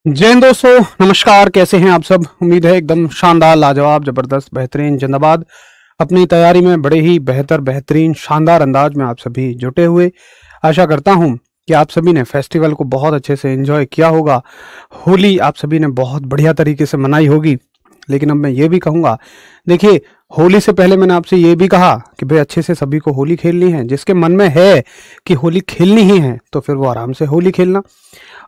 जय हिंद दोस्तों, नमस्कार। कैसे हैं आप सब? उम्मीद है एकदम शानदार, लाजवाब, जबरदस्त, बेहतरीन, जिंदाबाद। अपनी तैयारी में बड़े ही बेहतरीन, शानदार अंदाज में आप सभी जुटे हुए। आशा करता हूं कि आप सभी ने फेस्टिवल को बहुत अच्छे से एंजॉय किया होगा। होली आप सभी ने बहुत बढ़िया तरीके से मनाई होगी। लेकिन अब मैं ये भी कहूंगा, देखिए, होली से पहले मैंने आपसे ये भी कहा कि भाई अच्छे से सभी को होली खेलनी है। जिसके मन में है कि होली खेलनी ही है तो फिर वो आराम से होली खेलना।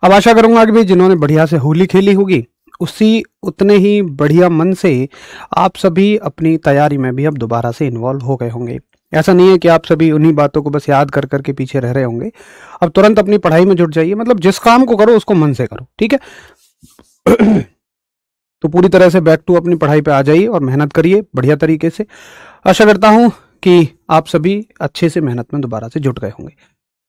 अब आशा करूंगा कि भाई जिन्होंने बढ़िया से होली खेली होगी उसी उतने ही बढ़िया मन से आप सभी अपनी तैयारी में भी अब दोबारा से इन्वॉल्व हो गए होंगे। ऐसा नहीं है कि आप सभी उन्हीं बातों को बस याद कर करके पीछे रह रहे होंगे। अब तुरंत अपनी पढ़ाई में जुट जाइए। मतलब जिस काम को करो उसको मन से करो, ठीक है। तो पूरी तरह से बैक टू अपनी पढ़ाई पे आ जाइए और मेहनत करिए बढ़िया तरीके से। आशा करता हूं कि आप सभी अच्छे से मेहनत में दोबारा से जुट गए होंगे।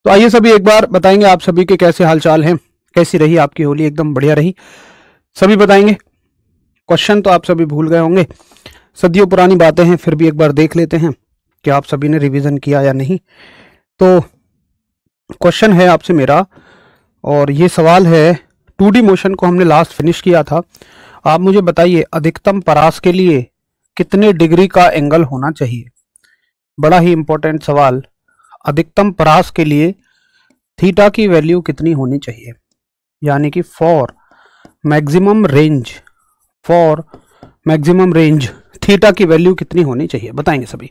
तो आइए सभी एक बार बताएंगे आप सभी के कैसे हालचाल हैं, कैसी रही आपकी होली? एकदम बढ़िया रही, सभी बताएंगे। क्वेश्चन तो आप सभी भूल गए होंगे, सदियों पुरानी बातें हैं, फिर भी एक बार देख लेते हैं कि आप सभी ने रिवीजन किया या नहीं। तो क्वेश्चन है आपसे मेरा, और ये सवाल है 2D मोशन को हमने लास्ट फिनिश किया था। आप मुझे बताइए अधिकतम परास के लिए कितने डिग्री का एंगल होना चाहिए? बड़ा ही इंपॉर्टेंट सवाल। अधिकतम परास के लिए थीटा की वैल्यू कितनी होनी चाहिए? यानी कि फॉर मैक्सिमम रेंज थीटा की वैल्यू कितनी होनी चाहिए? बताएंगे सभी।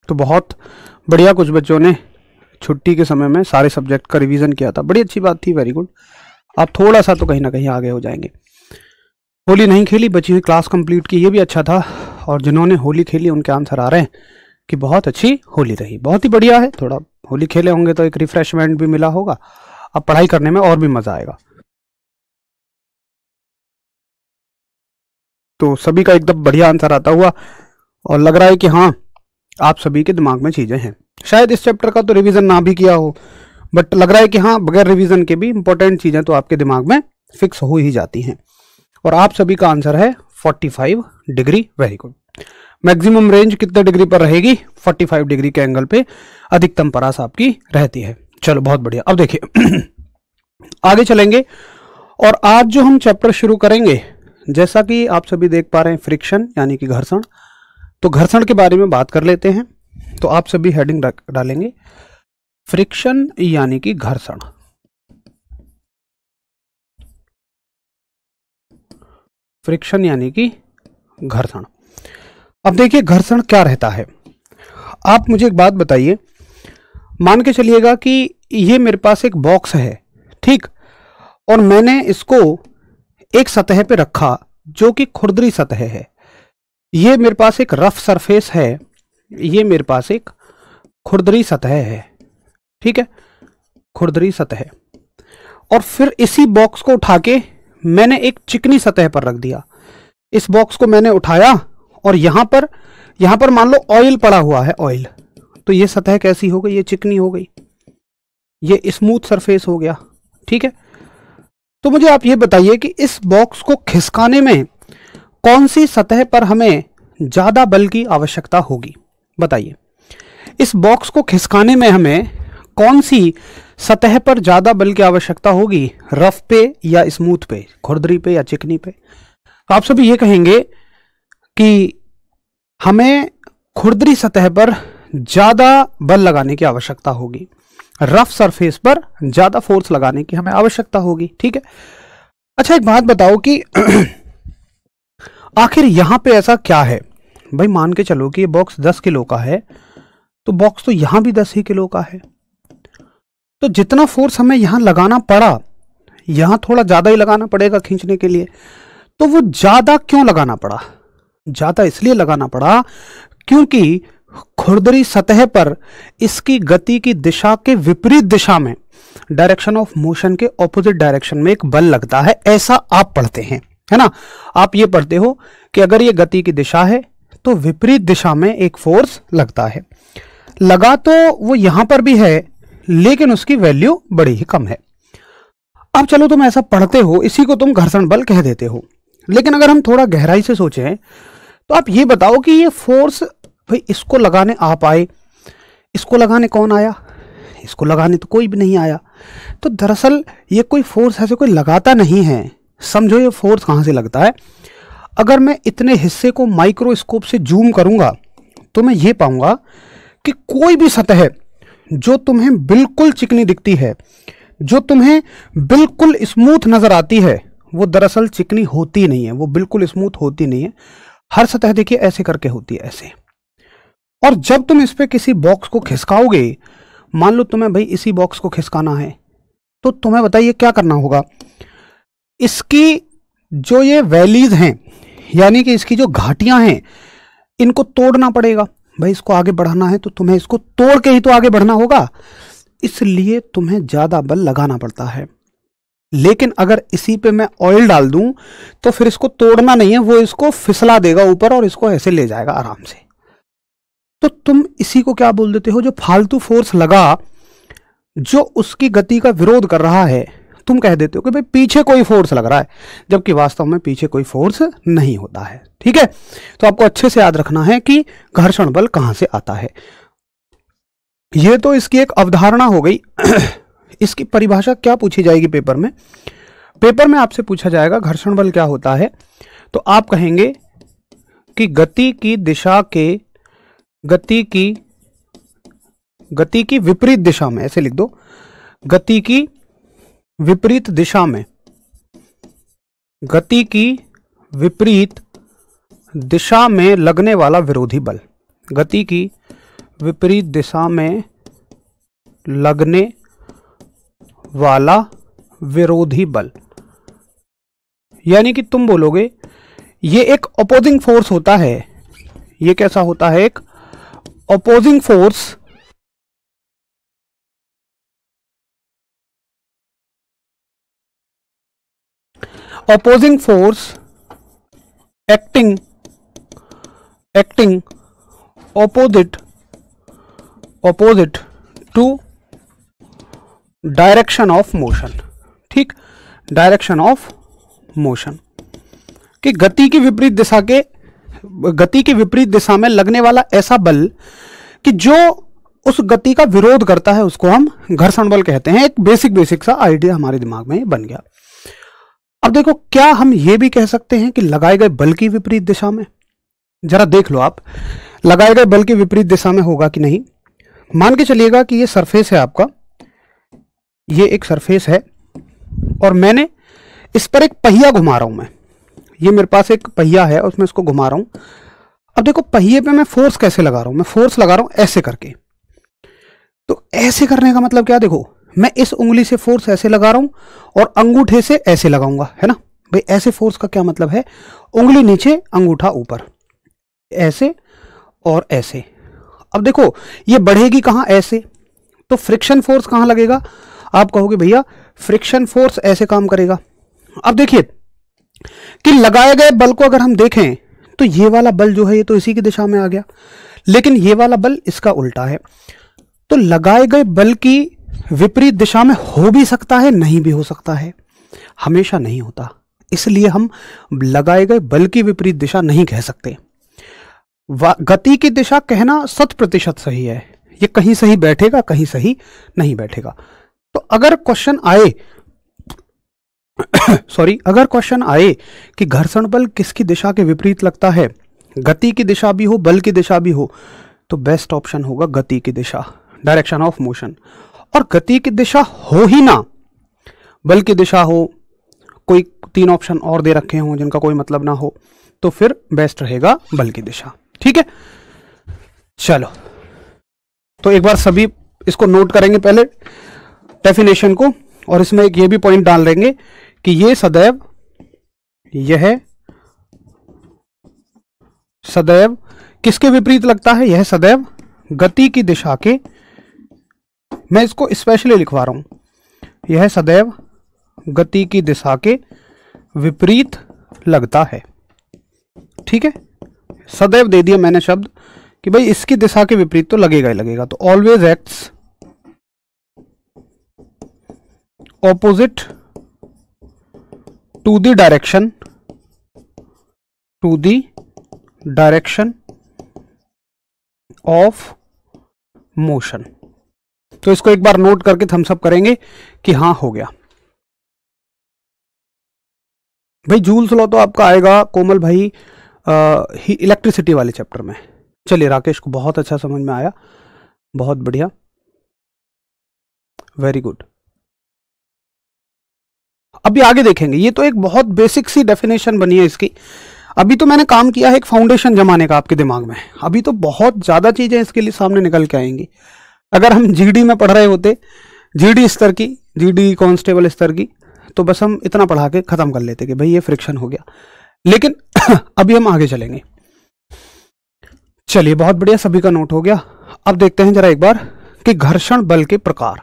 तो बहुत बढ़िया, कुछ बच्चों ने छुट्टी के समय में सारे सब्जेक्ट का रिवीजन किया था, बड़ी अच्छी बात थी, वेरी गुड। आप थोड़ा सा तो कहीं ना कहीं आगे हो जाएंगे। होली नहीं खेली, बची हुई क्लास कंप्लीट की, ये भी अच्छा था। और जिन्होंने होली खेली उनके आंसर आ रहे हैं कि बहुत अच्छी होली रही, बहुत ही बढ़िया है। थोड़ा होली खेले होंगे तो एक रिफ्रेशमेंट भी मिला होगा, अब पढ़ाई करने में और भी मजा आएगा। तो सभी का एकदम बढ़िया आंसर आता हुआ, और लग रहा है कि हाँ आप सभी के दिमाग में चीजें हैं। शायद इस चैप्टर का तो रिवीजन ना भी किया हो, बट लग रहा है कि हाँ बगैर रिवीजन के भी इंपॉर्टेंट चीजें तो आपके दिमाग में फिक्स हो ही जाती हैं। और आप सभी का आंसर है 45 degree. Very good. Maximum range कितने डिग्री पर रहेगी? 45 डिग्री के एंगल पे अधिकतम परास आपकी रहती है। चलो बहुत बढ़िया। अब देखिए आगे चलेंगे, और आज जो हम चैप्टर शुरू करेंगे, जैसा कि आप सभी देख पा रहे हैं, फ्रिक्शन यानी कि घर्षण। तो घर्षण के बारे में बात कर लेते हैं। तो आप सभी हेडिंग डालेंगे फ्रिक्शन यानी कि घर्षण। फ्रिक्शन यानी कि घर्षण। अब देखिए घर्षण क्या रहता है। आप मुझे एक बात बताइए, मान के चलिएगा कि ये मेरे पास एक बॉक्स है, ठीक, और मैंने इसको एक सतह पे रखा जो कि खुरदरी सतह है। ये मेरे पास एक रफ सरफेस है, ये मेरे पास एक खुरदरी सतह है, ठीक है, खुरदरी सतह। और फिर इसी बॉक्स को उठा के मैंने एक चिकनी सतह पर रख दिया। इस बॉक्स को मैंने उठाया और यहां पर मान लो ऑयल पड़ा हुआ है, ऑयल। तो ये सतह कैसी हो गई? ये चिकनी हो गई, ये स्मूथ सरफेस हो गया, ठीक है। तो मुझे आप ये बताइए कि इस बॉक्स को खिसकाने में कौन सी सतह पर हमें ज्यादा बल की आवश्यकता होगी? बताइए, इस बॉक्स को खिसकाने में हमें कौन सी सतह पर ज्यादा बल की आवश्यकता होगी? रफ पे या स्मूथ पे, खुरदरी पे या चिकनी पे? तो आप सभी ये कहेंगे कि हमें खुरदरी सतह पर ज्यादा बल लगाने की आवश्यकता होगी, रफ सरफेस पर ज्यादा फोर्स लगाने की हमें आवश्यकता होगी, ठीक है। अच्छा एक बात बताओ कि आखिर यहां पे ऐसा क्या है? भाई मान के चलो कि ये बॉक्स 10 किलो का है, तो बॉक्स तो यहां भी 10 ही किलो का है। तो जितना फोर्स हमें यहां लगाना पड़ा, यहां थोड़ा ज्यादा ही लगाना पड़ेगा खींचने के लिए। तो वो ज्यादा क्यों लगाना पड़ा? ज्यादा इसलिए लगाना पड़ा क्योंकि खुरदरी सतह पर इसकी गति की दिशा के विपरीत दिशा में, डायरेक्शन ऑफ मोशन के ऑपोजिट डायरेक्शन में एक बल लगता है। ऐसा आप पढ़ते हैं, है ना। आप ये पढ़ते हो कि अगर ये गति की दिशा है तो विपरीत दिशा में एक फोर्स लगता है। लगा तो वो यहां पर भी है, लेकिन उसकी वैल्यू बड़ी ही कम है। अब चलो तुम ऐसा पढ़ते हो, इसी को तुम घर्षण बल कह देते हो। लेकिन अगर हम थोड़ा गहराई से सोचें तो आप ये बताओ कि ये फोर्स, भाई इसको लगाने आप आए, इसको लगाने कौन आया? इसको लगाने तो कोई भी नहीं आया। तो दरअसल ये कोई फोर्स ऐसे कोई लगाता नहीं है। समझो ये फोर्स कहाँ से लगता है। अगर मैं इतने हिस्से को माइक्रोस्कोप से जूम करूंगा तो मैं ये पाऊंगा कि कोई भी सतह जो तुम्हें बिल्कुल चिकनी दिखती है, जो तुम्हें बिल्कुल स्मूथ नजर आती है, वो दरअसल चिकनी होती नहीं है, वो बिल्कुल स्मूथ होती नहीं है। हर सतह देखिए ऐसे करके होती है, ऐसे। और जब तुम इस पे किसी बॉक्स को खिसकाओगे, मान लो तुम्हें भाई इसी बॉक्स को खिसकाना है, तो तुम्हें बताइए क्या करना होगा। इसकी जो ये वैलीज हैं, यानी कि इसकी जो घाटियां हैं, इनको तोड़ना पड़ेगा। भाई इसको आगे बढ़ाना है तो तुम्हें इसको तोड़ के ही तो आगे बढ़ना होगा, इसलिए तुम्हें ज्यादा बल लगाना पड़ता है। लेकिन अगर इसी पे मैं ऑयल डाल दूं तो फिर इसको तोड़ना नहीं है, वो इसको फिसला देगा ऊपर और इसको ऐसे ले जाएगा आराम से। तो तुम इसी को क्या बोल देते हो, जो फालतू फोर्स लगा, जो उसकी गति का विरोध कर रहा है, तुम कह देते हो कि भाई पीछे कोई फोर्स लग रहा है, जबकि वास्तव में पीछे कोई फोर्स नहीं होता है। ठीक है, तो आपको अच्छे से याद रखना है कि घर्षण बल कहां से आता है। यह तो इसकी एक अवधारणा हो गई। इसकी परिभाषा क्या पूछी जाएगी पेपर में? पेपर में आपसे पूछा जाएगा घर्षण बल क्या होता है, तो आप कहेंगे कि गति की विपरीत दिशा में, ऐसे लिख दो, गति की विपरीत दिशा में, गति की विपरीत दिशा में लगने वाला विरोधी बल, गति की विपरीत दिशा में लगने वाला विरोधी बल। यानी कि तुम बोलोगे ये एक अपोजिंग फोर्स होता है। ये कैसा होता है? एक opposing force. opposing force acting opposite to direction of motion. ठीक, डायरेक्शन ऑफ मोशन कि गति की विपरीत दिशा में लगने वाला ऐसा बल कि जो उस गति का विरोध करता है, उसको हम घर्षण बल कहते हैं। एक बेसिक सा आइडिया हमारे दिमाग में बन गया। अब देखो, क्या हम ये भी कह सकते हैं कि लगाए गए बल की विपरीत दिशा में? जरा देख लो आप, लगाए गए बल की विपरीत दिशा में होगा कि नहीं। मान के चलिएगा कि ये सरफेस है आपका, ये एक सरफेस है और मैंने इस पर एक पहिया घुमा रहा हूं। मैं, ये मेरे पास एक पहिया है और उसमें इसको घुमा रहा हूं। अब देखो पहिए पे मैं फोर्स कैसे लगा रहा हूं, मैं फोर्स लगा रहा हूं ऐसे करके। तो ऐसे करने का मतलब क्या? देखो, मैं इस उंगली से फोर्स ऐसे लगा रहा हूं और अंगूठे से ऐसे लगाऊंगा, है ना भाई। ऐसे फोर्स का क्या मतलब है? उंगली नीचे, अंगूठा ऊपर, ऐसे और ऐसे। अब देखो ये बढ़ेगी कहां? ऐसे। तो फ्रिक्शन फोर्स कहां लगेगा? आप कहोगे भैया फ्रिक्शन फोर्स ऐसे काम करेगा। अब देखिए कि लगाए गए बल को अगर हम देखें तो ये वाला बल जो है ये तो इसी की दिशा में आ गया, लेकिन ये वाला बल इसका उल्टा है। तो लगाए गए बल की विपरीत दिशा में हो भी सकता है, नहीं भी हो सकता है, हमेशा नहीं होता। इसलिए हम लगाए गए बल की विपरीत दिशा नहीं कह सकते। गति की दिशा कहना 100% सही है, ये कहीं सही बैठेगा, कहीं सही नहीं बैठेगा। तो अगर क्वेश्चन आए अगर क्वेश्चन आए कि घर्षण बल किसकी दिशा के विपरीत लगता है, गति की दिशा भी हो, बल की दिशा भी हो, तो बेस्ट ऑप्शन होगा गति की दिशा, डायरेक्शन ऑफ मोशन। और गति की दिशा हो ही ना, बल की दिशा हो, कोई 3 ऑप्शन और दे रखे हों जिनका कोई मतलब ना हो, तो फिर बेस्ट रहेगा बल की दिशा। ठीक है, चलो तो एक बार सभी इसको नोट करेंगे पहले डेफिनेशन को, और इसमें एक ये भी पॉइंट डाल देंगे कि यह सदैव किसके विपरीत लगता है? यह सदैव गति की दिशा के, मैं इसको स्पेशली लिखवा रहा हूं, यह सदैव गति की दिशा के विपरीत लगता है। ठीक है, सदैव दे दिया मैंने शब्द कि भाई इसकी दिशा के विपरीत तो लगेगा ही लगेगा। तो always acts opposite to the direction of motion. तो इसको एक बार नोट करके थम्स अप करेंगे कि हाँ हो गया। भाई जूल्स लॉ तो आपका आएगा कोमल भाई इलेक्ट्रिसिटी वाले चैप्टर में। चलिए राकेश को बहुत अच्छा समझ में आया, बहुत बढ़िया, वेरी गुड। अभी आगे देखेंगे, ये तो एक बहुत बेसिक सी डेफिनेशन बनी है इसकी। अभी तो मैंने काम किया है एक फाउंडेशन जमाने का आपके दिमाग में, अभी तो बहुत ज्यादा चीजें इसके लिए सामने निकल के आएंगी। अगर हम जीडी में पढ़ रहे होते, जीडी स्तर की, जीडी कांस्टेबल स्तर की, तो बस हम इतना पढ़ा के खत्म कर लेते कि भाई ये फ्रिक्शन हो गया, लेकिन अभी हम आगे चलेंगे। चलिए बहुत बढ़िया, सभी का नोट हो गया। अब देखते हैं जरा एक बार कि घर्षण बल के प्रकार,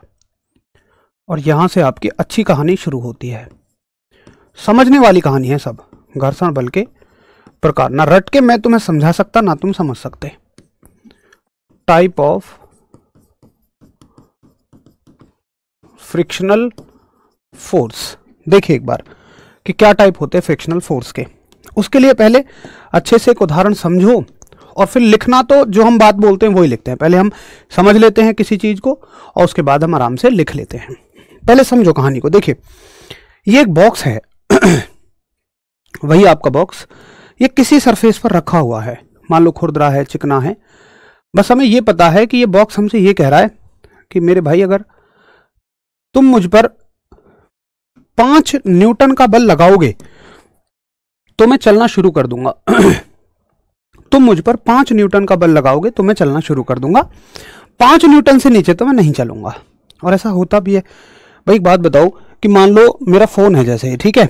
और यहां से आपकी अच्छी कहानी शुरू होती है, समझने वाली कहानी है सब। घर्षण बल के प्रकार, ना रट के मैं तुम्हें समझा सकता ना तुम समझ सकते। टाइप ऑफ फ्रिक्शनल फोर्स, देखिए एक बार कि क्या टाइप होते हैं फ्रिक्शनल फोर्स के। उसके लिए पहले अच्छे से एक उदाहरण समझो, और फिर लिखना तो जो हम बात बोलते हैं वही लिखते हैं। पहले हम समझ लेते हैं किसी चीज को और उसके बाद हम आराम से लिख लेते हैं। पहले समझो कहानी को। देखिए ये एक बॉक्स है वही आपका बॉक्स, ये किसी सरफेस पर रखा हुआ है, मान लो खुरदरा है, चिकना है। बस हमें ये पता है कि ये बॉक्स हमसे ये कह रहा है कि मेरे भाई अगर तुम मुझ पर 5 न्यूटन का बल लगाओगे तो मैं चलना शुरू कर दूंगा। तुम मुझ पर 5 न्यूटन का बल लगाओगे तो मैं चलना शुरू कर दूंगा, 5 न्यूटन से नीचे तो मैं नहीं चलूंगा। और ऐसा होता भी है। भाई एक बात बताओ कि मान लो मेरा फोन है जैसे, ठीक है,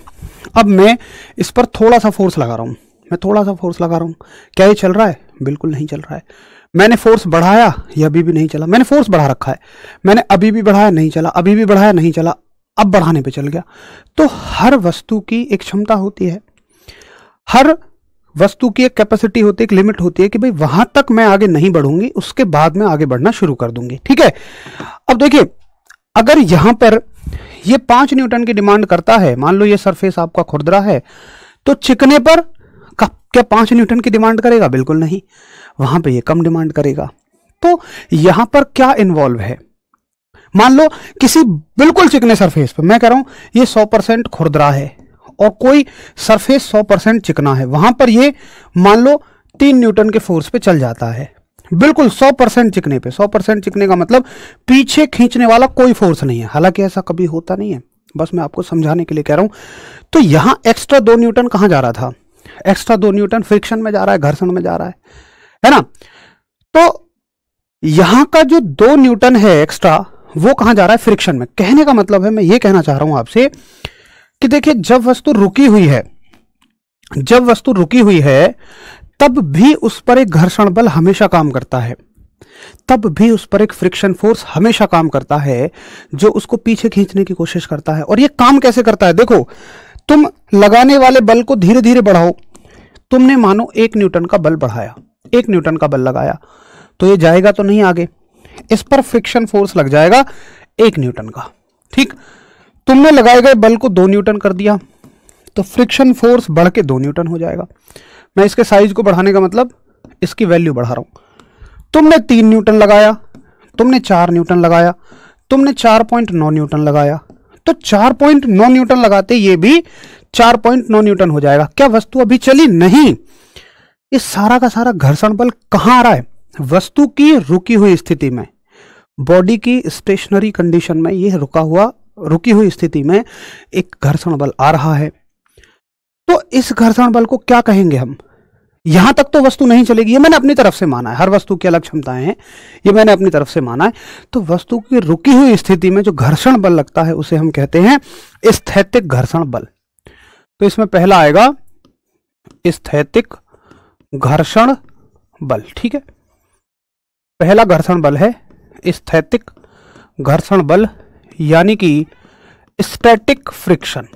अब मैं इस पर थोड़ा सा फोर्स लगा रहा हूं, मैं थोड़ा सा फोर्स लगा रहा हूं, क्या ये चल रहा है? बिल्कुल नहीं चल रहा है। मैंने फोर्स बढ़ाया, ये अभी भी नहीं चला। मैंने फोर्स बढ़ा रखा है, मैंने अभी भी बढ़ाया, नहीं चला, अभी भी बढ़ाया, नहीं चला, अब बढ़ाने पे चल गया। तो हर वस्तु की एक क्षमता होती है, हर वस्तु की एक कैपेसिटी होती है, एक लिमिट होती है कि भाई वहां तक मैं आगे नहीं बढ़ूंगी, उसके बाद मैं आगे बढ़ना शुरू कर दूंगी। ठीक है, अब देखिए अगर यहां पर ये 5 न्यूटन की डिमांड करता है, मान लो ये सरफेस आपका खुरदरा है, तो चिकने पर क्या 5 न्यूटन की डिमांड करेगा? बिल्कुल नहीं, वहां पे ये कम डिमांड करेगा। तो यहां पर क्या इन्वॉल्व है? मान लो किसी बिल्कुल चिकने सरफेस पर, मैं कह रहा हूं ये 100% खुरदरा है और कोई सरफेस 100% चिकना है, वहां पर ये मान लो 3 न्यूटन के फोर्स पे चल जाता है, बिल्कुल 100% चिकने पे। 100% चिकने का मतलब पीछे खींचने वाला कोई फोर्स नहीं है, हालांकि ऐसा कभी होता नहीं है, बस मैं आपको समझाने के लिए कह रहा हूं। तो यहां एक्स्ट्रा 2 न्यूटन कहां जा रहा था? एक्स्ट्रा 2 न्यूटन फ्रिक्शन में जा रहा है, घर्षण में जा रहा है ना। तो यहां का जो 2 न्यूटन है एक्स्ट्रा, वो कहां जा रहा है? फ्रिक्शन में। कहने का मतलब है, मैं ये कहना चाह रहा हूं आपसे कि देखिए जब वस्तु रुकी हुई है, जब वस्तु रुकी हुई है तब भी उस पर एक घर्षण बल हमेशा काम करता है, तब भी उस पर एक फ्रिक्शन फोर्स हमेशा काम करता है जो उसको पीछे खींचने की कोशिश करता है। और ये काम कैसे करता है? देखो, तुम लगाने वाले बल को धीरे धीरे बढ़ाओ। तुमने मानो 1 न्यूटन का बल बढ़ाया, 1 न्यूटन का बल लगाया, तो ये जाएगा तो नहीं आगे, इस पर फ्रिक्शन फोर्स लग जाएगा 1 न्यूटन का। ठीक, तुमने लगाए गए बल को 2 न्यूटन कर दिया, तो फ्रिक्शन फोर्स बढ़ के 2 न्यूटन हो जाएगा। मैं इसके साइज को बढ़ाने का मतलब इसकी वैल्यू बढ़ा रहा हूं। तुमने 3 न्यूटन लगाया, तुमने 4 न्यूटन लगाया, तुमने 4.9 न्यूटन लगाया, तो 4.9 न्यूटन लगाते ये भी 4.9 न्यूटन हो जाएगा। क्या वस्तु अभी चली? नहीं। इस सारा का सारा घर्षण बल कहां आ रहा है? वस्तु की रुकी हुई स्थिति में, बॉडी की स्टेशनरी कंडीशन में, ये रुकी हुई स्थिति में एक घर्षण बल आ रहा है। तो इस घर्षण बल को क्या कहेंगे हम? यहां तक तो वस्तु नहीं चलेगी, ये मैंने अपनी तरफ से माना है, हर वस्तु की अलग क्षमताएं हैं, ये मैंने अपनी तरफ से माना है। तो वस्तु की रुकी हुई स्थिति में जो घर्षण बल लगता है उसे हम कहते हैं स्थैतिक घर्षण बल। तो इसमें पहला आएगा स्थैतिक घर्षण बल। ठीक है, पहला घर्षण बल है स्थैतिक घर्षण बल, यानी कि स्टैटिक फ्रिक्शन।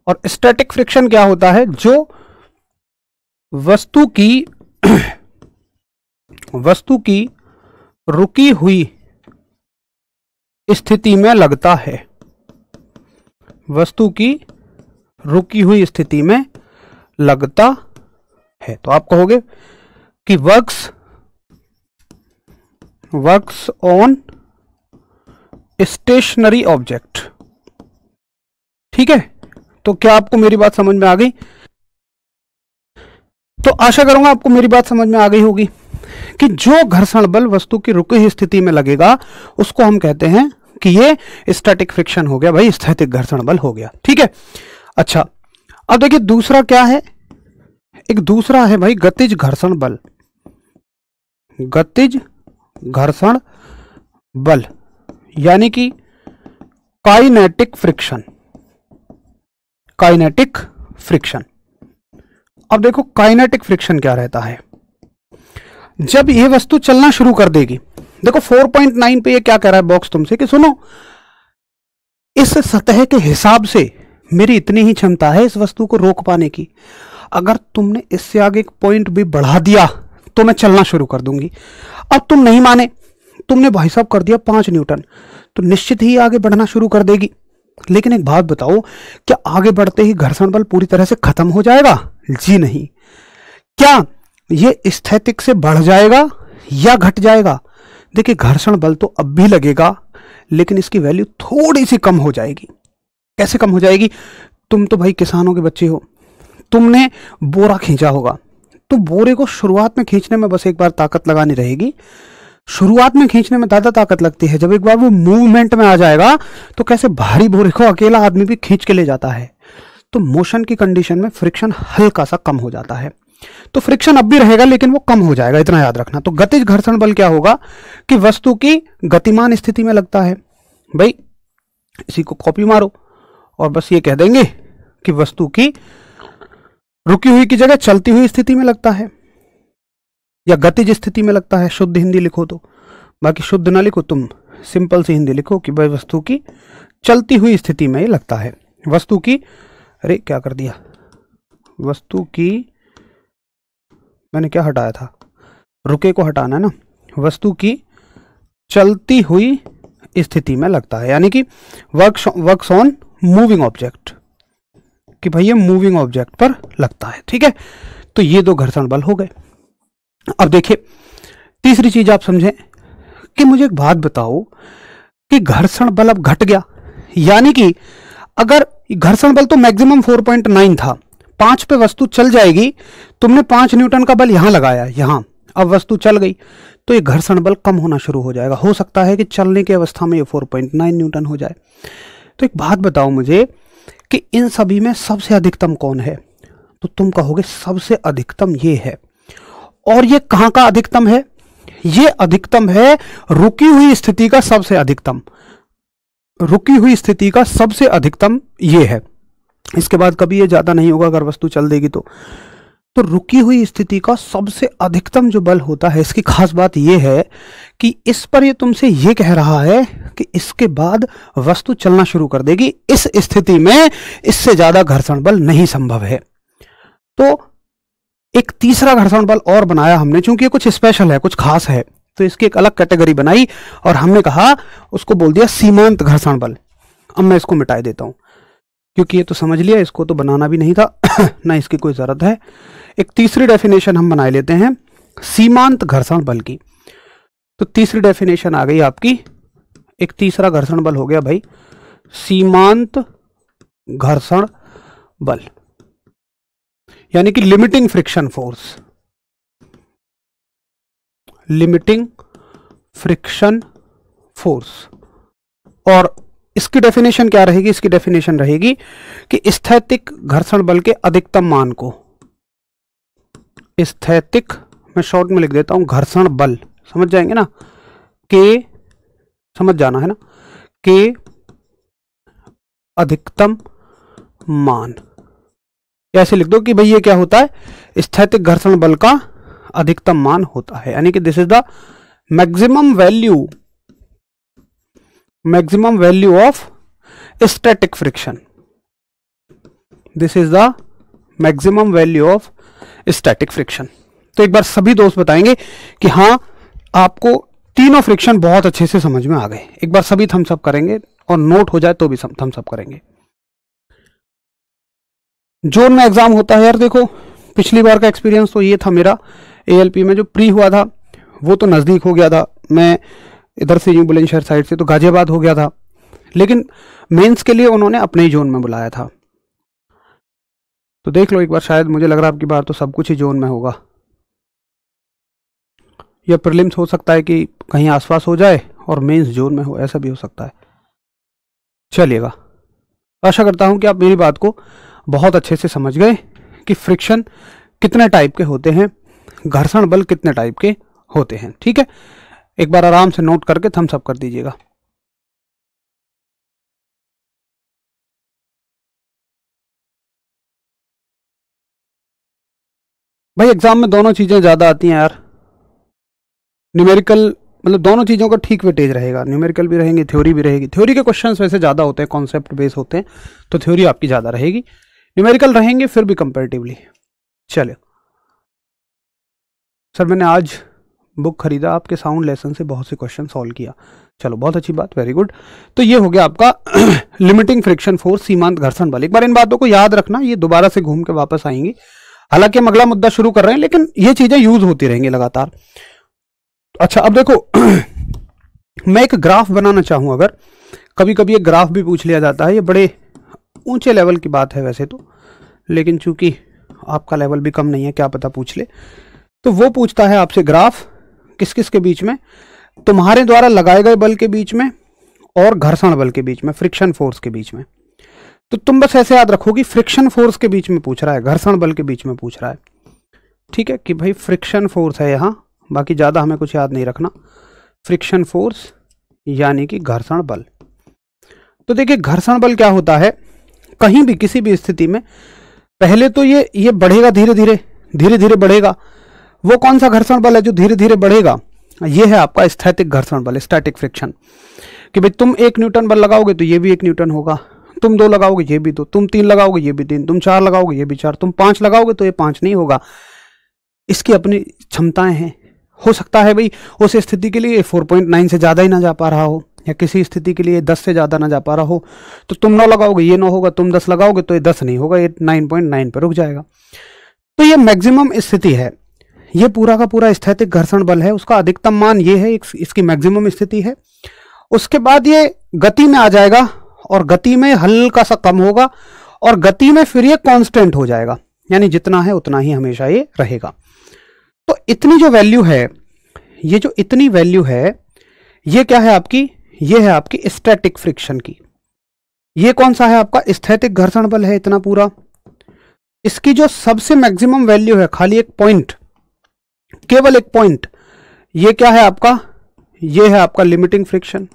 और स्टैटिक फ्रिक्शन क्या होता है? जो वस्तु की रुकी हुई स्थिति में लगता है, वस्तु की रुकी हुई स्थिति में लगता है। तो आप कहोगे कि works works on stationary object. ठीक है, तो क्या आपको मेरी बात समझ में आ गई? तो आशा करूंगा आपको मेरी बात समझ में आ गई होगी कि जो घर्षण बल वस्तु की रुकी हुई स्थिति में लगेगा उसको हम कहते हैं कि ये स्टैटिक फ्रिक्शन हो गया भाई, स्थैतिक घर्षण बल हो गया। ठीक है, अच्छा अब देखिए दूसरा क्या है, एक दूसरा है भाई गतिज घर्षण बल। गतिज घर्षण बल यानी कि काइनेटिक फ्रिक्शन। काइनेटिक फ्रिक्शन, अब देखो काइनेटिक फ्रिक्शन क्या रहता है। जब यह वस्तु चलना शुरू कर देगी, देखो 4.9 पे ये क्या कह रहा है बॉक्स तुमसे कि सुनो, इस सतह के हिसाब से मेरी इतनी ही क्षमता है इस वस्तु को रोक पाने की, अगर तुमने इससे आगे एक पॉइंट भी बढ़ा दिया तो मैं चलना शुरू कर दूंगी। अब तुम नहीं माने, तुमने भाई साहब कर दिया 5 न्यूटन, तो निश्चित ही आगे बढ़ना शुरू कर देगी। लेकिन एक बात बताओ, क्या आगे बढ़ते ही घर्षण बल पूरी तरह से खत्म हो जाएगा? जी नहीं। क्या ये स्थैतिक से बढ़ जाएगा या घट जाएगा? देखिए घर्षण बल तो अब भी लगेगा, लेकिन इसकी वैल्यू थोड़ी सी कम हो जाएगी। कैसे कम हो जाएगी? तुम तो भाई किसानों के बच्चे हो, तुमने बोरा खींचा होगा, तो बोरे को शुरुआत में खींचने में बस एक बार ताकत लगानी रहेगी। शुरुआत में खींचने में ज्यादा ताकत लगती है, जब एक बार वो मूवमेंट में आ जाएगा तो कैसे भारी बोरे को अकेला आदमी भी खींच के ले जाता है। तो मोशन की कंडीशन में फ्रिक्शन हल्का सा कम हो जाता है। तो फ्रिक्शन अब भी रहेगा लेकिन वो कम हो जाएगा, इतना याद रखना। तो गतिज घर्षण बल क्या होगा कि वस्तु की गतिमान स्थिति में लगता है। भाई इसी को कॉपी मारो और बस ये कह देंगे कि वस्तु की रुकी हुई की जगह चलती हुई स्थिति में लगता है या गतिज स्थिति में लगता है। शुद्ध हिंदी लिखो तो, बाकी शुद्ध ना लिखो, तुम सिंपल सी हिंदी लिखो कि भाई वस्तु की चलती हुई स्थिति में ही लगता है। वस्तु की, अरे क्या कर दिया, वस्तु की, मैंने क्या हटाया था, रुके को हटाना है ना। वस्तु की चलती हुई स्थिति में लगता है, यानी कि वर्क्स ऑन मूविंग ऑब्जेक्ट, कि भाई ये मूविंग ऑब्जेक्ट पर लगता है। ठीक है, तो ये 2 घर्षण बल हो गए। अब देखिए तीसरी चीज आप समझें कि मुझे एक बात बताओ कि घर्षण बल अब घट गया, यानी कि अगर घर्षण बल तो मैक्सिमम 4.9 था, 5 पे वस्तु चल जाएगी, तुमने 5 न्यूटन का बल यहां लगाया, यहां, अब वस्तु चल गई तो ये घर्षण बल कम होना शुरू हो जाएगा। हो सकता है कि चलने की अवस्था में ये 4.9 न्यूटन हो जाए। तो एक बात बताओ मुझे कि इन सभी में सबसे अधिकतम कौन है? तो तुम कहोगे सबसे अधिकतम ये है। और ये कहां का अधिकतम है? ये अधिकतम है रुकी हुई स्थिति का सबसे अधिकतम। रुकी हुई स्थिति का सबसे अधिकतम ये है। इसके बाद कभी ये ज्यादा नहीं होगा अगर वस्तु चल देगी तो। तो रुकी हुई स्थिति का सबसे अधिकतम जो बल होता है, इसकी खास बात यह है कि इस पर ये तुमसे ये कह रहा है कि इसके बाद वस्तु चलना शुरू कर देगी। इस स्थिति में इससे ज्यादा घर्षण बल नहीं संभव है। तो एक तीसरा घर्षण बल और बनाया हमने, चूंकि ये कुछ स्पेशल है, कुछ खास है, तो इसकी एक अलग कैटेगरी बनाई और हमने कहा, उसको बोल दिया सीमांत घर्षण बल। अब मैं इसको मिटा देता हूं क्योंकि ये तो समझ लिया, इसको तो बनाना भी नहीं था ना इसकी कोई जरूरत है। एक तीसरी डेफिनेशन हम बना लेते हैं सीमांत घर्षण बल की। तो तीसरी डेफिनेशन आ गई आपकी, एक तीसरा घर्षण बल हो गया भाई सीमांत घर्षण बल, यानी कि limiting friction force. Limiting friction force. और इसकी डेफिनेशन क्या रहेगी? इसकी डेफिनेशन रहेगी कि स्थैतिक घर्षण बल के अधिकतम मान को, स्थैतिक, मैं शॉर्ट में लिख देता हूं घर्षण बल, समझ जाएंगे ना, के, समझ जाना है ना, के अधिकतम मान, ऐसे लिख दो कि भाई ये क्या होता है, स्थैतिक घर्षण बल का अधिकतम मान होता है, यानी कि this is the maximum value of static friction. This is the maximum value of static friction. तो एक बार सभी दोस्त बताएंगे कि हाँ आपको तीनों फ्रिक्शन बहुत अच्छे से समझ में आ गए। एक बार सभी थम्स अप करेंगे और नोट हो जाए तो भी थम्स अप करेंगे। जोन में एग्जाम होता है यार, देखो पिछली बार का एक्सपीरियंस तो ये था मेरा, एएलपी में जो प्री हुआ था वो तो नजदीक हो गया था, मैं इधर से यूं बुलंदशहर साइड से तो गाजियाबाद हो गया था, लेकिन मेंस के लिए उन्होंने अपने ही जोन में बुलाया था। तो देख लो एक बार, शायद मुझे लग रहा है आपकी बार तो सब कुछ ही जोन में होगा, या प्रीलिम्स हो सकता है कि कहीं आसपास हो जाए और मेंस जोन में हो, ऐसा भी हो सकता है। चलिएगा, आशा करता हूं कि आप मेरी बात को बहुत अच्छे से समझ गए कि फ्रिक्शन कितने टाइप के होते हैं, घर्षण बल कितने टाइप के होते हैं। ठीक है, एक बार आराम से नोट करके थम्स अप कर दीजिएगा। भाई एग्जाम में दोनों चीजें ज्यादा आती हैं यार, न्यूमेरिकल मतलब दोनों चीज़ों का ठीक वेटेज रहेगा, न्यूमेरिकल भी रहेंगे, थ्योरी भी रहेगी। थ्योरी के क्वेश्चंस वैसे ज़्यादा होते हैं, कॉन्सेप्ट बेस होते हैं, तो थ्योरी आपकी ज़्यादा रहेगी, न्यूमेरिकल रहेंगे फिर भी कंपैरेटिवली। चलिए सर, मैंने आज बुक खरीदा, आपके साउंड लेसन से बहुत से क्वेश्चन सॉल्व किया, चलो बहुत अच्छी बात, वेरी गुड। तो ये हो गया आपका लिमिटिंग फ्रिक्शन फोर्स, सीमांत घर्षण बल। एक बार इन बातों को याद रखना, ये दोबारा से घूम के वापस आएंगी। हालांकि हम अगला मुद्दा शुरू कर रहे हैं, लेकिन ये चीजें यूज होती रहेंगी लगातार। अच्छा, अब देखो मैं एक ग्राफ बनाना चाहूं, अगर कभी कभी एक ग्राफ भी पूछ लिया जाता है, ये बड़े ऊंचे लेवल की बात है वैसे तो, लेकिन चूंकि आपका लेवल भी कम नहीं है, क्या पता पूछ ले। तो वो पूछता है आपसे ग्राफ किस किस के बीच में, तुम्हारे द्वारा लगाए गए बल के बीच में और घर्षण बल के बीच में, फ्रिक्शन फोर्स के बीच में। तो तुम बस ऐसे याद रखो कि फ्रिक्शन फोर्स के बीच में पूछ रहा है, घर्षण बल के बीच में पूछ रहा है। ठीक है, कि भाई फ्रिक्शन फोर्स है यहाँ, बाकी ज़्यादा हमें कुछ याद नहीं रखना, फ्रिक्शन फोर्स यानी कि घर्षण बल। तो देखिए घर्षण बल क्या होता है, कहीं भी किसी भी स्थिति में पहले तो ये बढ़ेगा, धीरे धीरे बढ़ेगा। वो कौन सा घर्षण बल है जो धीरे धीरे बढ़ेगा? ये है आपका स्थैतिक घर्षण बल, स्टैटिक फ्रिक्शन। कि भाई तुम 1 न्यूटन बल लगाओगे तो ये भी 1 न्यूटन होगा, तुम 2 लगाओगे ये भी 2, तुम 3 लगाओगे ये भी 3, तुम 4 लगाओगे ये भी 4, तुम 5 लगाओगे तो ये 5 नहीं होगा। इसकी अपनी क्षमताएं हैं। हो सकता है भाई उस स्थिति के लिए 4.9 से ज़्यादा ही ना जा पा रहा हो, या किसी स्थिति के लिए 10 से ज़्यादा ना जा पा रहा हो, तो तुम 9 लगाओगे ये 9 होगा, तुम 10 लगाओगे तो ये 10 नहीं होगा, ये 9.9 पर रुक जाएगा। तो ये मैक्सिमम स्थिति है, ये पूरा का पूरा स्थैतिक घर्षण बल है, उसका अधिकतम मान ये है, इसकी मैक्सिमम स्थिति है। उसके बाद ये गति में आ जाएगा और गति में हल्का सा कम होगा, और गति में फिर ये कांस्टेंट हो जाएगा, यानी जितना है उतना ही हमेशा ये रहेगा। तो इतनी जो वैल्यू है, ये जो इतनी वैल्यू है, ये क्या है आपकी? ये है आपकी स्टैटिक फ्रिक्शन की। ये कौन सा है आपका? स्थैतिक घर्षण बल है इतना पूरा। इसकी जो सबसे मैक्सिमम वैल्यू है, खाली एक पॉइंट, केवल एक पॉइंट, ये क्या है आपका? ये है आपका लिमिटिंग फ्रिक्शन,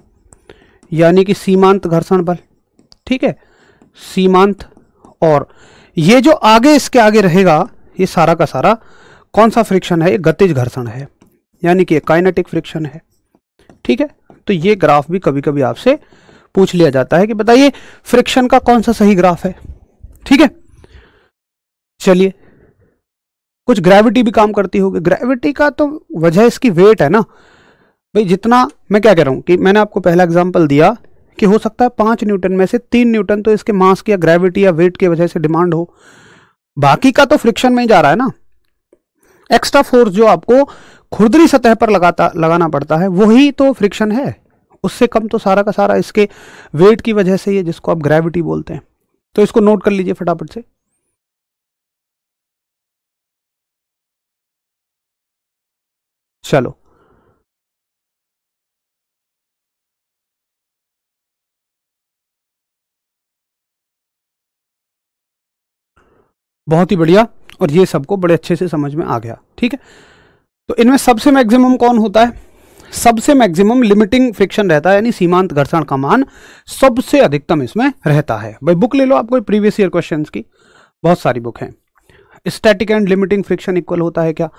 यानी कि सीमांत घर्षण बल। ठीक है, सीमांत। और ये जो आगे इसके आगे रहेगा, ये सारा का सारा कौन सा फ्रिक्शन है? ये गतिज घर्षण है, यानी कि काइनेटिक फ्रिक्शन है। ठीक है, तो ये ग्राफ भी कभी कभी आपसे पूछ लिया जाता है कि बताइए फ्रिक्शन का कौन सा सही ग्राफ है। ठीक है, चलिए, कुछ ग्रेविटी भी काम करती होगी। ग्रेविटी का तो वजह इसकी वेट है ना भाई। जितना मैं क्या कह रहा हूं कि मैंने आपको पहला एग्जांपल दिया कि हो सकता है 5 न्यूटन में से 3 न्यूटन तो इसके मास की या ग्रेविटी या वेट की वजह से डिमांड हो, बाकी का तो फ्रिक्शन में ही जा रहा है ना। एक्स्ट्रा फोर्स जो आपको खुरदरी सतह पर लगाना पड़ता है, वही तो फ्रिक्शन है। उससे कम तो सारा का सारा इसके वेट की वजह से ही है, जिसको आप ग्रेविटी बोलते हैं। तो इसको नोट कर लीजिए फटाफट से। चलो, बहुत ही बढ़िया, और ये सबको बड़े अच्छे से समझ में आ गया। ठीक है, तो इनमें सबसे मैक्सिमम कौन होता है? सबसे मैक्सिमम लिमिटिंग फ्रिक्शन रहता है, यानी सीमांत घर्षण का मान सबसे अधिकतम इसमें रहता है। भाई बुक ले लो आप कोई प्रीवियस ईयर क्वेश्चंस की, बहुत सारी बुक हैं। Static and limiting friction equal होता है क्या?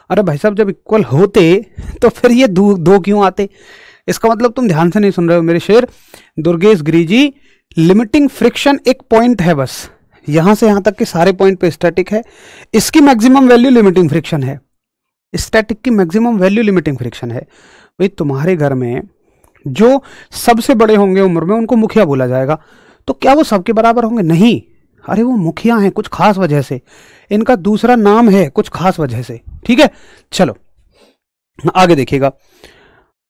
अरे भाई साहब, जब इक्वल होते तो फिर ये दो क्यों आते? इसका मतलब तुम ध्यान से नहीं सुन रहे हो मेरे शेर। दुर्गेश गिरी जी, लिमिटिंग फ्रिक्शन एक पॉइंट है बस, यहां से यहां तक के सारे पॉइंट पे स्टैटिक है, इसकी मैक्सिमम वैल्यू लिमिटिंग फ्रिक्शन है। स्टैटिक की मैक्सिमम वैल्यू लिमिटिंग फ्रिक्शन है। भाई तुम्हारे घर में जो सबसे बड़े होंगे उम्र में, उनको मुखिया बोला जाएगा, तो क्या वो सबके बराबर होंगे? नहीं, अरे वो मुखिया हैं कुछ खास वजह से, इनका दूसरा नाम है कुछ खास वजह से। ठीक है, चलो आगे देखिएगा।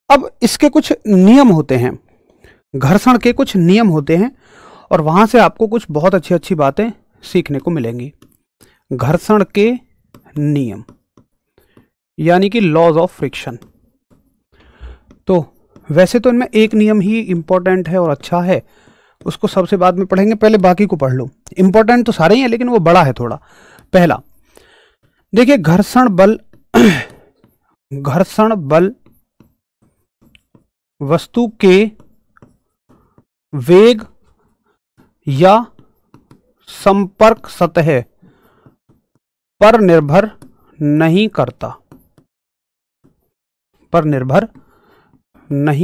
अब इसके कुछ नियम होते हैं, घर्षण के कुछ नियम होते हैं, और वहां से आपको कुछ बहुत अच्छी अच्छी बातें सीखने को मिलेंगी। घर्षण के नियम यानी कि लॉज ऑफ फ्रिक्शन। तो वैसे तो इनमें एक नियम ही इंपॉर्टेंट है और अच्छा है, उसको सबसे बाद में पढ़ेंगे, पहले बाकी को पढ़ लो। इंपॉर्टेंट तो सारे ही हैं लेकिन वो बड़ा है थोड़ा। पहला देखिए, घर्षण बल घर्षण बल वस्तु के वेग या संपर्क सतह पर निर्भर नहीं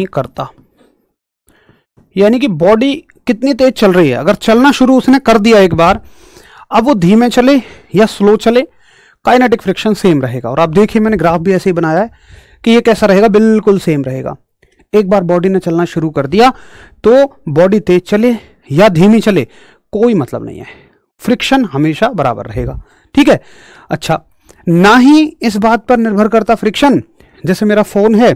करता, यानी कि बॉडी कितनी तेज चल रही है, अगर चलना शुरू उसने कर दिया एक बार, अब वो धीमे चले या स्लो चले, काइनेटिक फ्रिक्शन सेम रहेगा। और आप देखिए मैंने ग्राफ भी ऐसे ही बनाया है कि ये कैसा रहेगा, बिल्कुल सेम रहेगा। एक बार बॉडी ने चलना शुरू कर दिया तो बॉडी तेज चले या धीमी चले कोई मतलब नहीं है, फ्रिक्शन हमेशा बराबर रहेगा। ठीक है। अच्छा, ना ही इस बात पर निर्भर करता फ्रिक्शन, जैसे मेरा फोन है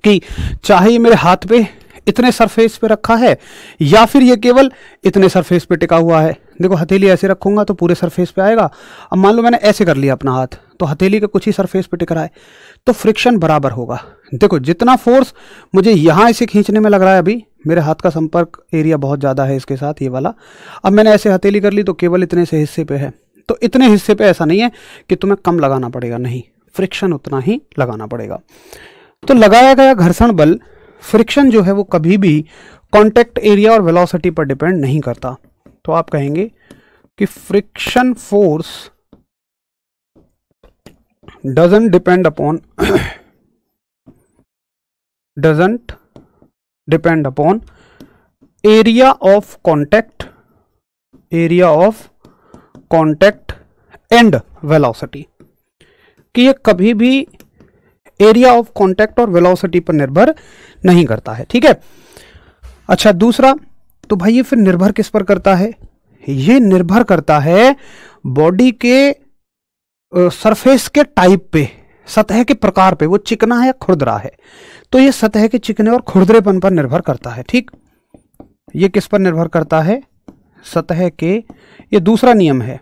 कि चाहे मेरे हाथ पे इतने सरफेस पे रखा है या फिर ये केवल इतने सरफेस पे टिका हुआ है। देखो हथेली ऐसे रखूंगा तो पूरे सरफेस पे आएगा, अब मान लो मैंने ऐसे कर लिया अपना हाथ तो हथेली के कुछ ही सरफेस पे टिक रहा है, तो फ्रिक्शन बराबर होगा। देखो जितना फोर्स मुझे यहां इसे खींचने में लग रहा है, अभी मेरे हाथ का संपर्क एरिया बहुत ज्यादा है इसके साथ, ये वाला, अब मैंने ऐसे हथेली कर ली तो केवल इतने से हिस्से पे है, तो इतने हिस्से पे ऐसा नहीं है कि तुम्हें कम लगाना पड़ेगा, नहीं, फ्रिक्शन उतना ही लगाना पड़ेगा। तो लगाया गया घर्षण बल, फ्रिक्शन जो है वो कभी भी कांटेक्ट एरिया और वेलोसिटी पर डिपेंड नहीं करता। तो आप कहेंगे कि friction force doesn't depend upon area of contact and velocity, कि ये कभी भी एरिया ऑफ कॉन्टैक्ट और वेलोसिटी पर निर्भर नहीं करता है। ठीक है। अच्छा, दूसरा, तो भाई ये फिर निर्भर किस पर करता है? ये निर्भर करता है बॉडी के सरफेस के टाइप पे, सतह के प्रकार पे, वो चिकना है या खुरदरा है, तो ये सतह के चिकने और खुरदरेपन पर निर्भर करता है। ठीक, ये किस पर निर्भर करता है? सतह के, ये दूसरा नियम है,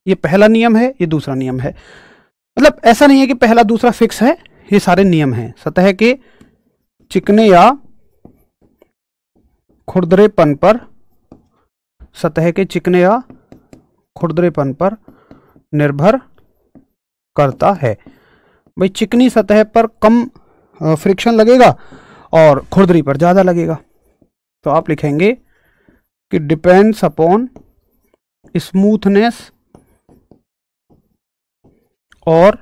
ये पहला नियम है, ये दूसरा नियम है। मतलब ऐसा नहीं है कि पहला दूसरा फिक्स है, ये सारे नियम हैं। सतह के चिकने या खुरदरेपन पर, सतह के चिकने या खुरदरेपन पर निर्भर करता है। भाई चिकनी सतह पर कम फ्रिक्शन लगेगा और खुरदरी पर ज्यादा लगेगा, तो आप लिखेंगे कि डिपेंड्स अपॉन स्मूथनेस और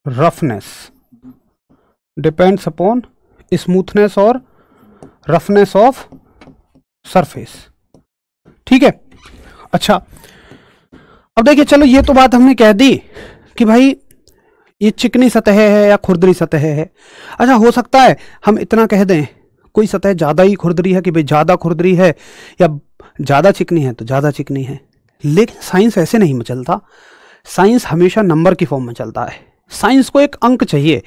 रफनेस, डिपेंड्स अपॉन स्मूथनेस और रफनेस ऑफ सरफेस। ठीक है। अच्छा, अब देखिए, चलो ये तो बात हमने कह दी कि भाई ये चिकनी सतह है या खुरदरी सतह है। अच्छा, हो सकता है हम इतना कह दें कोई सतह ज्यादा ही खुरदरी है, कि भाई ज्यादा खुरदरी है या ज्यादा चिकनी है तो ज्यादा चिकनी है, लेकिन साइंस ऐसे नहीं चलता। साइंस हमेशा नंबर की फॉर्म में चलता है। साइंस को एक अंक चाहिए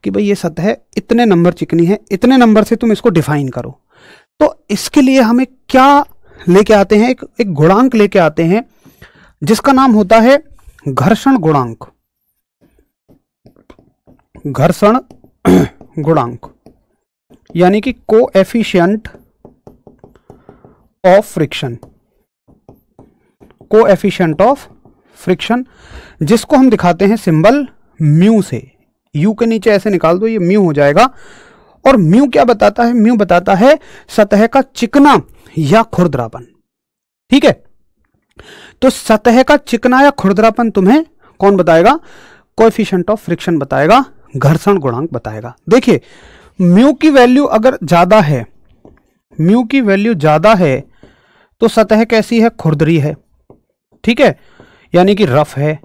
कि भाई ये सतह इतने नंबर चिकनी है, इतने नंबर से तुम इसको डिफाइन करो। तो इसके लिए हमें क्या लेके आते हैं? एक गुणांक लेके आते हैं जिसका नाम होता है घर्षण गुणांक। घर्षण गुणांक यानी कि coefficient of friction, coefficient of friction, जिसको हम दिखाते हैं सिंबल म्यू से। यू के नीचे ऐसे निकाल दो, ये म्यू हो जाएगा। और म्यू क्या बताता है? म्यू बताता है सतह का चिकना या खुरदरापन। ठीक है। तो सतह का चिकना या खुरदरापन तुम्हें कौन बताएगा? कोएफिशिएंट ऑफ फ्रिक्शन बताएगा, घर्षण गुणांक बताएगा। देखिए, म्यू की वैल्यू अगर ज्यादा है, म्यू की वैल्यू ज्यादा है तो सतह कैसी है? खुरदरी है। ठीक है, यानी कि रफ है।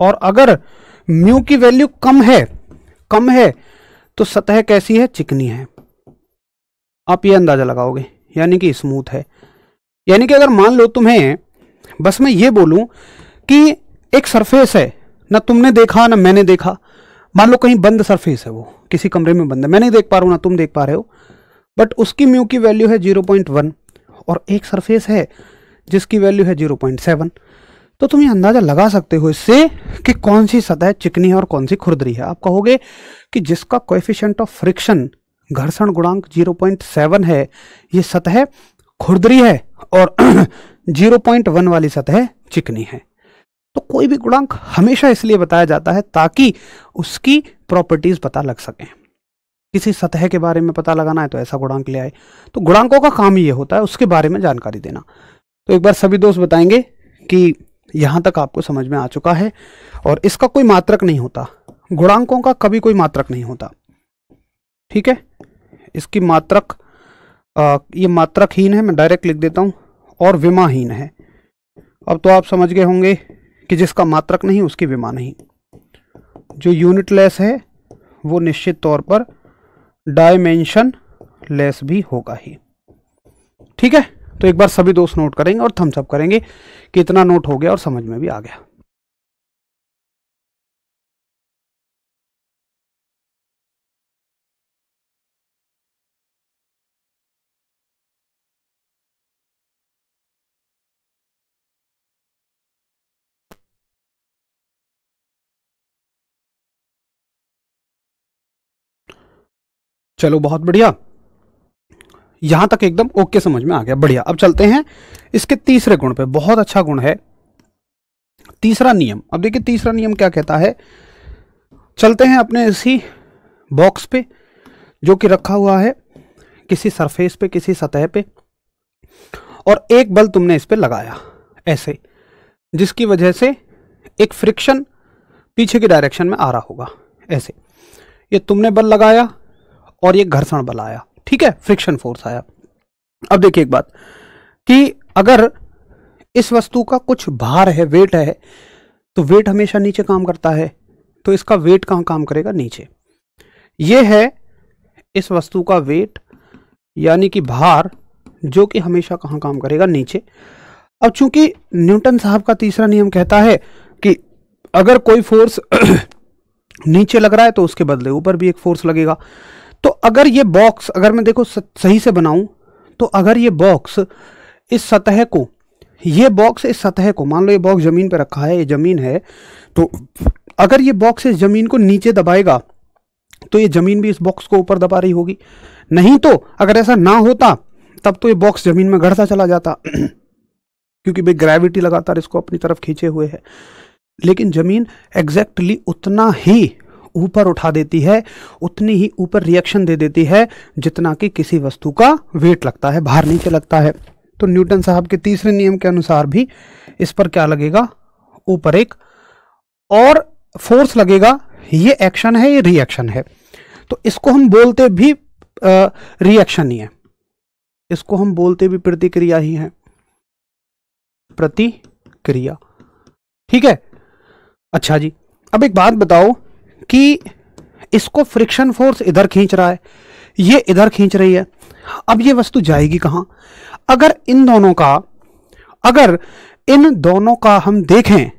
और अगर म्यू की वैल्यू कम है तो सतह कैसी है? चिकनी है। आप ये अंदाजा लगाओगे, यानी कि स्मूथ है। यानी कि अगर मान लो तुम्हें बस मैं ये बोलूं कि एक सरफेस है, ना तुमने देखा ना मैंने देखा, मान लो कहीं बंद सरफेस है, वो किसी कमरे में बंद है, मैं नहीं देख पा रहा हूं ना तुम देख पा रहे हो, बट उसकी म्यू की वैल्यू है 0.1 और एक सरफेस है जिसकी वैल्यू है 0.7। तो तुम ये अंदाजा लगा सकते हो इससे कि कौन सी सतह चिकनी है और कौन सी खुरदरी है। आप कहोगे कि जिसका कोएफिशिएंट ऑफ फ्रिक्शन घर्षण गुणांक 0.7 है ये सतह खुरदरी है और 0.1 वाली सतह चिकनी है। तो कोई भी गुणांक हमेशा इसलिए बताया जाता है ताकि उसकी प्रॉपर्टीज पता लग सकें। किसी सतह के बारे में पता लगाना है तो ऐसा गुणांक ले आए। तो गुणांकों का काम ये होता है उसके बारे में जानकारी देना। तो एक बार सभी दोस्त बताएंगे कि यहां तक आपको समझ में आ चुका है और इसका कोई मात्रक नहीं होता, गुणांकों का कभी कोई मात्रक नहीं होता, ठीक है। इसकी मात्रक ये मात्रकहीन है, मैं डायरेक्ट लिख देता हूं, और विमाहीन है। अब तो आप समझ गए होंगे कि जिसका मात्रक नहीं उसकी विमा नहीं। जो यूनिटलेस है वो निश्चित तौर पर डायमेंशन लेस भी होगा ही, ठीक है। तो एक बार सभी दोस्त नोट करेंगे और थम्स अप करेंगे कि इतना नोट हो गया और समझ में भी आ गया। चलो बहुत बढ़िया, यहां तक एकदम ओके समझ में आ गया, बढ़िया। अब चलते हैं इसके तीसरे गुण पे। बहुत अच्छा गुण है तीसरा नियम। अब देखिए तीसरा नियम क्या कहता है। चलते हैं अपने इसी बॉक्स पे जो कि रखा हुआ है किसी सरफेस पे, किसी सतह पे, और एक बल तुमने इस पे लगाया ऐसे, जिसकी वजह से एक फ्रिक्शन पीछे की डायरेक्शन में आ रहा होगा ऐसे। ये तुमने बल लगाया और ये घर्षण बल आया, ठीक है, फ्रिक्शन फोर्स आया। अब देखिए एक बात कि अगर इस वस्तु का कुछ भार है, वेट है, तो वेट हमेशा नीचे काम करता है, तो इसका वेट कहां काम करेगा? नीचे। ये है इस वस्तु का वेट यानी कि भार, जो कि हमेशा कहां काम करेगा? नीचे। अब चूंकि न्यूटन साहब का तीसरा नियम कहता है कि अगर कोई फोर्स नीचे लग रहा है तो उसके बदले ऊपर भी एक फोर्स लगेगा। तो अगर ये बॉक्स, अगर मैं देखो सही से बनाऊं, तो अगर ये बॉक्स इस सतह को, ये बॉक्स इस सतह को, मान लो ये बॉक्स जमीन पे रखा है, ये जमीन है, तो अगर ये बॉक्स इस जमीन को नीचे दबाएगा तो ये जमीन भी इस बॉक्स को ऊपर दबा रही होगी। नहीं तो अगर ऐसा ना होता तब तो ये बॉक्स जमीन में गड़ता चला जाता क्योंकि भाई ग्रेविटी लगातार इसको अपनी तरफ खींचे हुए है। लेकिन जमीन एग्जैक्टली उतना ही ऊपर उठा देती है, उतनी ही ऊपर रिएक्शन दे देती है जितना कि किसी वस्तु का वेट लगता है, भार नीचे लगता है। तो न्यूटन साहब के तीसरे नियम के अनुसार भी इस पर क्या लगेगा? ऊपर एक और फोर्स लगेगा। ये एक्शन है, ये रिएक्शन है, तो इसको हम बोलते भी रिएक्शन ही है, इसको हम बोलते भी प्रतिक्रिया ही है, प्रतिक्रिया, ठीक है। अच्छा जी, अब एक बात बताओ कि इसको फ्रिक्शन फोर्स इधर खींच रहा है, ये इधर खींच रही है, अब ये वस्तु जाएगी कहां? अगर इन दोनों का हम देखें,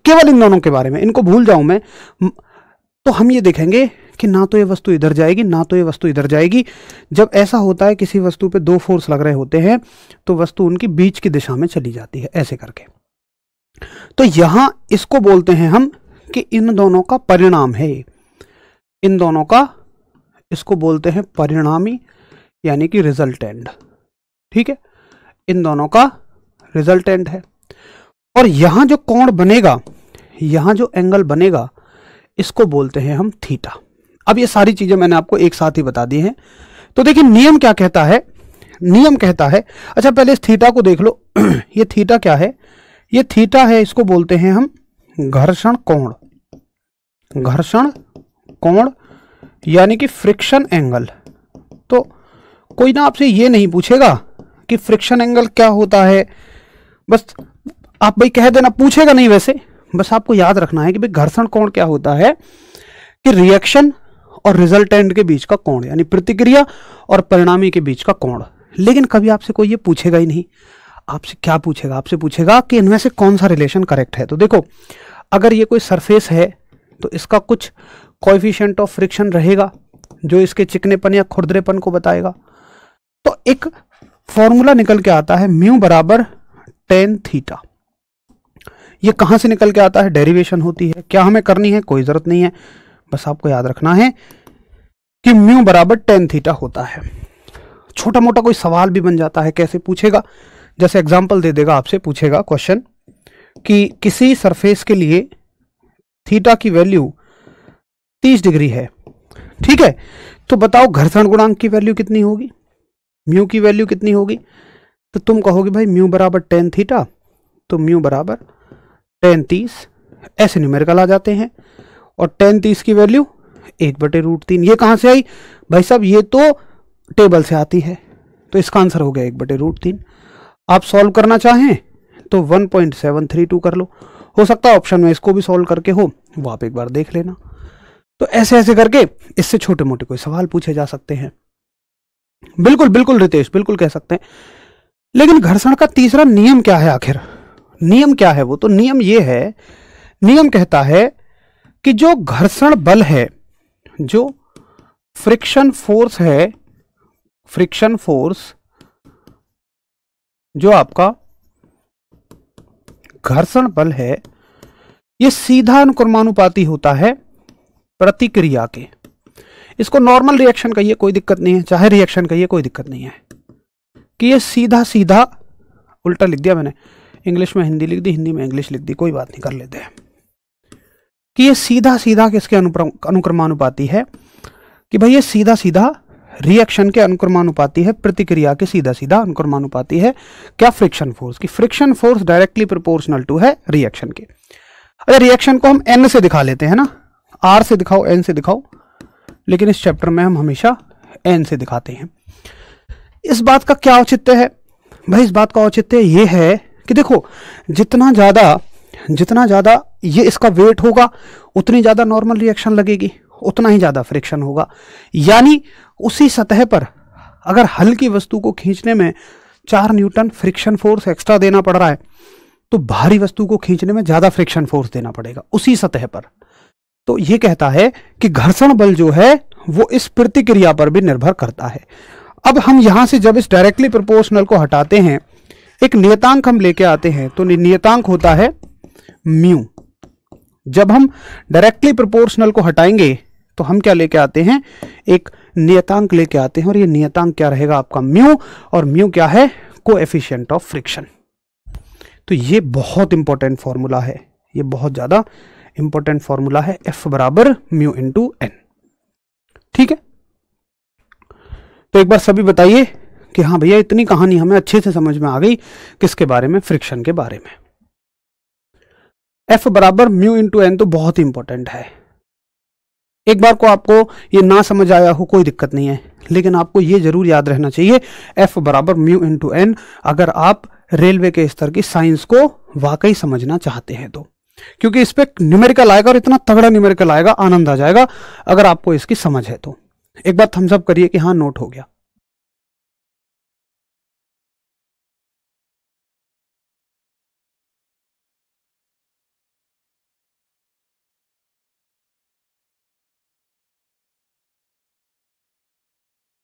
केवल इन दोनों के बारे में, इनको भूल जाऊं मैं, तो हम ये देखेंगे कि ना तो ये वस्तु इधर जाएगी ना तो ये वस्तु इधर जाएगी। जब ऐसा होता है किसी वस्तु पे दो फोर्स लग रहे होते हैं तो वस्तु उनकी बीच की दिशा में चली जाती है ऐसे करके। तो यहां इसको बोलते हैं हम कि इन दोनों का परिणाम है, इन दोनों का, इसको बोलते हैं परिणामी यानी कि रिजल्टेंट, ठीक है, इन दोनों का रिजल्टेंट है। और यहां जो कोण बनेगा, यहां जो एंगल बनेगा, इसको बोलते हैं हम थीटा। अब ये सारी चीजें मैंने आपको एक साथ ही बता दी हैं। तो देखिए नियम क्या कहता है, नियम कहता है, अच्छा पहले इस थीटा को देख लो ये थीटा क्या है? ये थीटा है, इसको बोलते हैं हम घर्षण कोण, घर्षण कोण यानी कि फ्रिक्शन एंगल। तो कोई ना आपसे ये नहीं पूछेगा कि फ्रिक्शन एंगल क्या होता है, बस आप भाई कह देना, पूछेगा नहीं वैसे, बस आपको याद रखना है कि भाई घर्षण कोण क्या होता है कि रिएक्शन और रिजल्टेंट के बीच का कोण, यानी प्रतिक्रिया और परिणामी के बीच का कोण। लेकिन कभी आपसे कोई ये पूछेगा ही नहीं। आपसे क्या पूछेगा? आपसे पूछेगा कि इनमें से कौन सा रिलेशन करेक्ट है। तो देखो, अगर ये कोई सरफेस है तो इसका कुछ कोएफिशिएंट ऑफ फ्रिक्शन रहेगा जो इसके चिकनेपन या खुरदरेपन को बताएगा। तो एक फॉर्मूला निकल के आता है म्यू बराबर टेन थीटा। ये कहां से निकल के आता है? डेरिवेशन होती है। क्या हमें करनी है? कोई जरूरत नहीं है, बस आपको याद रखना है कि म्यू बराबर टेन थीटा होता है। छोटा मोटा कोई सवाल भी बन जाता है, कैसे पूछेगा? जैसे एग्जांपल दे देगा, आपसे पूछेगा क्वेश्चन कि किसी सरफेस के लिए थीटा की वैल्यू 30 डिग्री है, ठीक है, तो बताओ घर्षण गुणांक की वैल्यू कितनी होगी, म्यू की वैल्यू कितनी होगी? तो तुम कहोगे भाई म्यू बराबर टेन थीटा, तो म्यू बराबर टेन 30, ऐसे न्यूमेरिकल आ जाते हैं। और टेन 30 की वैल्यू 1/√3। ये कहां से आई भाई साहब? ये तो टेबल से आती है, तो इसका आंसर हो गया 1/√3। आप सॉल्व करना चाहें तो 1.732 कर लो, हो सकता है ऑप्शन में इसको भी सॉल्व करके हो, वो आप एक बार देख लेना। तो ऐसे ऐसे करके इससे छोटे मोटे कोई सवाल पूछे जा सकते हैं। बिल्कुल बिल्कुल रितेश, बिल्कुल कह सकते हैं। लेकिन घर्षण का तीसरा नियम क्या है आखिर? नियम क्या है वो? तो नियम ये है, नियम कहता है कि जो घर्षण बल है, जो फ्रिक्शन फोर्स है, फ्रिक्शन फोर्स जो आपका घर्षण बल है, ये सीधा अनुक्रमानुपाती होता है प्रतिक्रिया के। इसको नॉर्मल रिएक्शन कहिए, कोई दिक्कत नहीं है, चाहे रिएक्शन कहिए, कोई दिक्कत नहीं है। कि ये सीधा सीधा, उल्टा लिख दिया मैंने, इंग्लिश में हिंदी लिख दी, हिंदी में इंग्लिश लिख दी, कोई बात नहीं, कर लेते हैं। कि ये सीधा सीधा किसके अनुक्रमानुपाती है? कि भाई ये सीधा सीधा रिएक्शन के अनुक्रमानुपाती है, प्रतिक्रिया के सीधा सीधा अनुक्रमानुपाती है। क्या? फ्रिक्शन फोर्स की। Friction force directly proportional to है रिएक्शन के। अरे रिएक्शन को हम एन से दिखा लेते हैं ना, आर से दिखाओ, एन से दिखाओ, लेकिन इस चैप्टर में हम हमेशा एन से दिखाते हैं। इस बात का क्या औचित्य है भाई? इस बात का औचित्य ये है कि देखो, जितना ज्यादा ये इसका वेट होगा, उतनी ज्यादा नॉर्मल रिएक्शन लगेगी, उतना ही ज्यादा फ्रिक्शन होगा। यानी उसी सतह पर अगर हल्की वस्तु को खींचने में 4 न्यूटन फ्रिक्शन फोर्स एक्स्ट्रा देना पड़ रहा है, तो भारी वस्तु को खींचने में ज्यादा फ्रिक्शन फोर्स देना पड़ेगा उसी सतह पर। तो ये कहता है कि घर्षण बल जो है वो इस प्रतिक्रिया पर भी निर्भर करता है। अब हम यहां से जब इस डायरेक्टली प्रोपोर्शनल को हटाते हैं, एक नियतांक हम लेके आते हैं, तो नियतांक होता है म्यू। जब हम डायरेक्टली प्रोपोर्शनल को हटाएंगे तो हम क्या लेके आते हैं? एक नियतांक लेके आते हैं, और ये नियतांक क्या रहेगा? आपका म्यू। और म्यू क्या है? Coefficient of friction. तो ये बहुत इंपॉर्टेंट फॉर्मूला है, ये बहुत ज्यादा इंपॉर्टेंट फॉर्मूला है, एफ बराबर म्यू इंटू एन। ठीक है, तो एक बार सभी बताइए कि हाँ भैया इतनी कहानी हमें अच्छे से समझ में आ गई। किसके बारे में? फ्रिक्शन के बारे में। एफ बराबर म्यू इंटू एन तो बहुत ही इंपॉर्टेंट है। एक बार को आपको ये ना समझ आया हो कोई दिक्कत नहीं है, लेकिन आपको ये जरूर याद रहना चाहिए एफ बराबर म्यू इंटू एन, अगर आप रेलवे के स्तर की साइंस को वाकई समझना चाहते हैं तो। क्योंकि इस पे न्यूमेरिकल आएगा, और इतना तगड़ा न्यूमेरिकल आएगा, आनंद आ जाएगा अगर आपको इसकी समझ है तो। एक बार थम्स अप करिए कि हाँ नोट हो गया।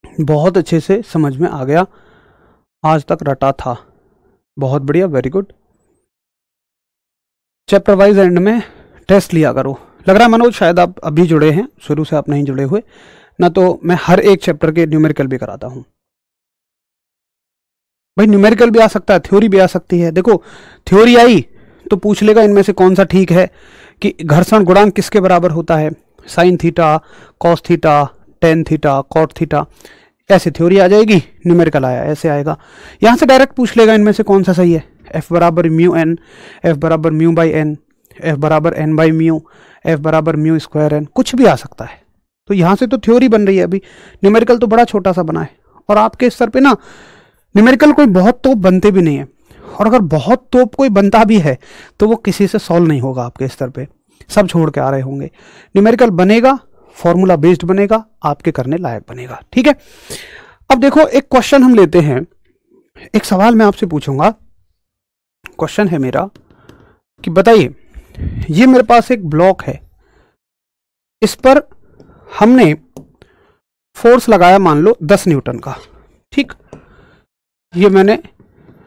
बहुत अच्छे से समझ में आ गया, आज तक रटा था, बहुत बढ़िया, very good. Chapter wise and में टेस्ट लिया करो। लग रहा है मनोज शायद आप अभी जुड़े हैं, शुरू से आप नहीं जुड़े हुए ना, तो मैं हर एक चैप्टर के न्यूमेरिकल भी कराता हूं भाई। न्यूमेरिकल भी आ सकता है, थ्योरी भी आ सकती है। देखो थ्योरी आई तो पूछ लेगा इनमें से कौन सा ठीक है, कि घर्षण गुणांक किसके बराबर होता है, sine theta, cos theta, tan theta, cot theta, ऐसे थ्योरी आ जाएगी। न्यूमेरिकल आया ऐसे आएगा। यहां से डायरेक्ट पूछ लेगा इनमें से कौन सा सही है, एफ बराबर म्यू एन, एफ बराबर म्यू बाई एन, एफ बराबर एन बाई म्यू, एफ बराबर म्यू स्क्वायर एन, कुछ भी आ सकता है। तो यहां से तो थ्योरी बन रही है अभी, न्यूमेरिकल तो बड़ा छोटा सा बना है। और आपके स्तर पे ना न्यूमेरिकल कोई बहुत तोप बनते भी नहीं है, और अगर बहुत तोप कोई बनता भी है तो वो किसी से सॉल्व नहीं होगा आपके स्तर पे, सब छोड़ के आ रहे होंगे। न्यूमेरिकल बनेगा, फॉर्मूला बेस्ड बनेगा, आपके करने लायक बनेगा। ठीक है, अब देखो एक क्वेश्चन हम लेते हैं, एक सवाल मैं आपसे पूछूंगा। क्वेश्चन है मेरा कि बताइए, ये मेरे पास एक ब्लॉक है, इस पर हमने फोर्स लगाया मान लो 10 न्यूटन का, ठीक, ये मैंने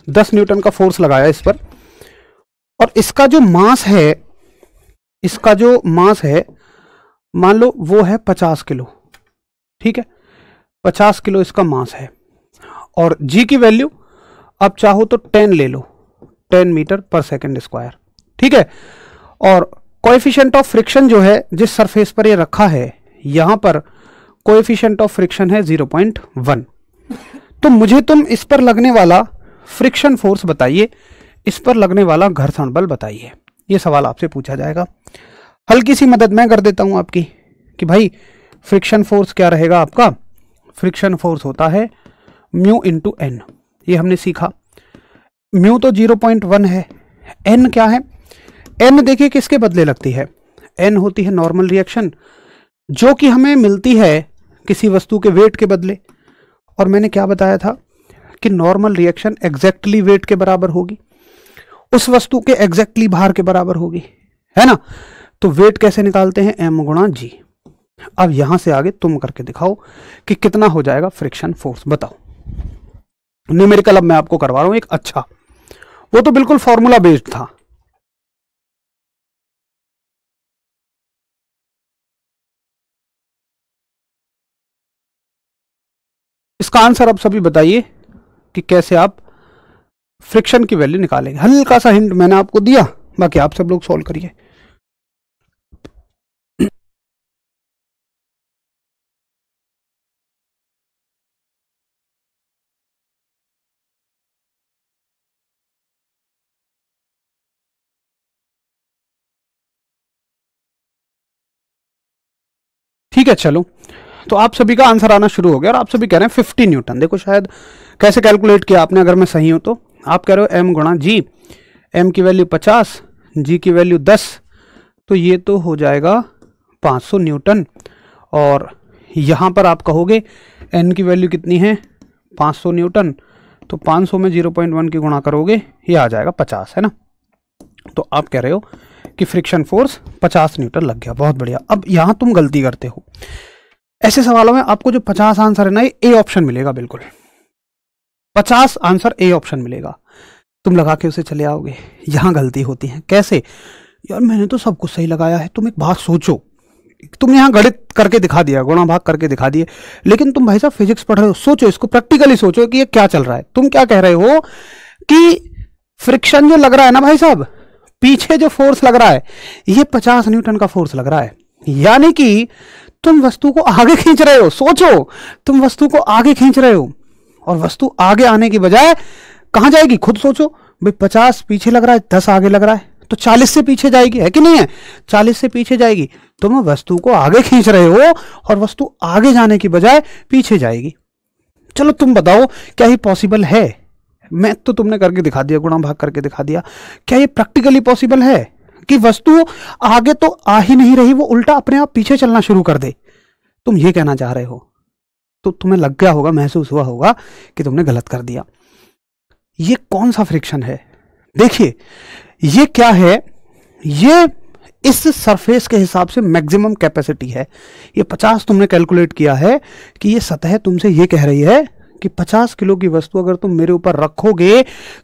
10 न्यूटन का फोर्स लगाया इस पर, और इसका जो मास है मान लो वो है 50 किलो, ठीक है, 50 किलो इसका मास है। और जी की वैल्यू अब चाहो तो 10 ले लो, 10 मीटर पर सेकेंड स्क्वायर, ठीक है। और कोएफिशिएंट ऑफ फ्रिक्शन जो है जिस सरफेस पर ये रखा है, यहां पर कोएफिशिएंट ऑफ फ्रिक्शन है 0.1। तो मुझे तुम इस पर लगने वाला फ्रिक्शन फोर्स बताइए, इस पर लगने वाला घर्षण बल बताइए, ये सवाल आपसे पूछा जाएगा। हल्की सी मदद मैं कर देता हूं आपकी कि भाई फ्रिक्शन फोर्स क्या रहेगा आपका। फ्रिक्शन फोर्स होता है म्यू इंटू एन, ये हमने सीखा। म्यू तो 0.1 है, एन क्या है, एन देखिए किसके बदले लगती है, एन होती है नॉर्मल रिएक्शन जो कि हमें मिलती है किसी वस्तु के वेट के बदले। और मैंने क्या बताया था कि नॉर्मल रिएक्शन एग्जैक्टली वेट के बराबर होगी, उस वस्तु के एग्जैक्टली भार के बराबर होगी, है ना। तो वेट कैसे निकालते हैं, एम गुणा जी। अब यहां से आगे तुम करके दिखाओ कि कितना हो जाएगा फ्रिक्शन फोर्स, बताओ। न्यूमेरिकल अब मैं आपको करवा रहा हूं एक अच्छा, वो तो बिल्कुल फॉर्मूला बेस्ड था। इसका आंसर अब सभी बताइए कि कैसे आप फ्रिक्शन की वैल्यू निकालेंगे। हल्का सा हिंट मैंने आपको दिया, बाकी आप सब लोग सॉल्व करिए। ठीक है, चलो, तो आप सभी का आंसर आना शुरू हो गया और आप सभी कह रहे हैं 50 न्यूटन। देखो शायद कैसे कैलकुलेट किया आपने, अगर मैं सही हूं तो आप कह रहे हो एम गुणा जी, एम की वैल्यू 50, जी की वैल्यू 10, तो ये तो हो जाएगा 500 न्यूटन। और यहां पर आप कहोगे एन की वैल्यू कितनी है, 500 न्यूटन, तो 500 में 0.1 की गुणा करोगे ये आ जाएगा 50, है ना। तो आप कह रहे हो कि फ्रिक्शन फोर्स 50 न्यूटन लग गया, बहुत बढ़िया। अब यहां तुम गलती करते हो, ऐसे सवालों में आपको जो 50 आंसर है ना, ये ए ऑप्शन मिलेगा, बिल्कुल 50 आंसर ए ऑप्शन मिलेगा, तुम लगा के उसे चले आओगे। यहां गलती होती है, कैसे यार, मैंने तो सब कुछ सही लगाया है। तुम एक बात सोचो, तुम यहां गणित करके दिखा दिया, गुणा भाग करके दिखा दिए, लेकिन तुम भाई साहब फिजिक्स पढ़ रहे हो, सोचो इसको प्रैक्टिकली सोचो कि ये क्या चल रहा है। तुम क्या कह रहे हो कि फ्रिक्शन जो लग रहा है ना भाई साहब, पीछे जो फोर्स लग रहा है ये 50 न्यूटन का फोर्स लग रहा है, यानी कि तुम वस्तु को आगे खींच रहे हो। सोचो, तुम वस्तु को आगे खींच रहे हो और वस्तु आगे आने की बजाय कहां जाएगी, खुद सोचो भाई। 50 पीछे लग रहा है, 10 आगे लग रहा है, तो 40 से पीछे जाएगी, है कि नहीं है, 40 से पीछे जाएगी। तुम वस्तु को आगे खींच रहे हो और वस्तु आगे जाने की बजाय पीछे जाएगी। चलो तुम बताओ क्या ये पॉसिबल है। मैं तो तुमने करके दिखा दिया, गुणा भाग करके दिखा दिया, क्या ये प्रैक्टिकली पॉसिबल है कि वस्तु आगे तो आ ही नहीं रही, वो उल्टा अपने आप पीछे चलना शुरू कर दे। तुम ये कहना चाह रहे हो, तो तुम्हें लग गया होगा, महसूस हुआ होगा कि तुमने गलत कर दिया। ये कौन सा फ्रिक्शन है, देखिए ये क्या है, ये इस सरफेस के हिसाब से मैक्सिमम कैपेसिटी है। ये 50 तुमने कैलकुलेट किया है कि ये सतह तुमसे ये कह रही है कि 50 किलो की वस्तु अगर तुम मेरे ऊपर रखोगे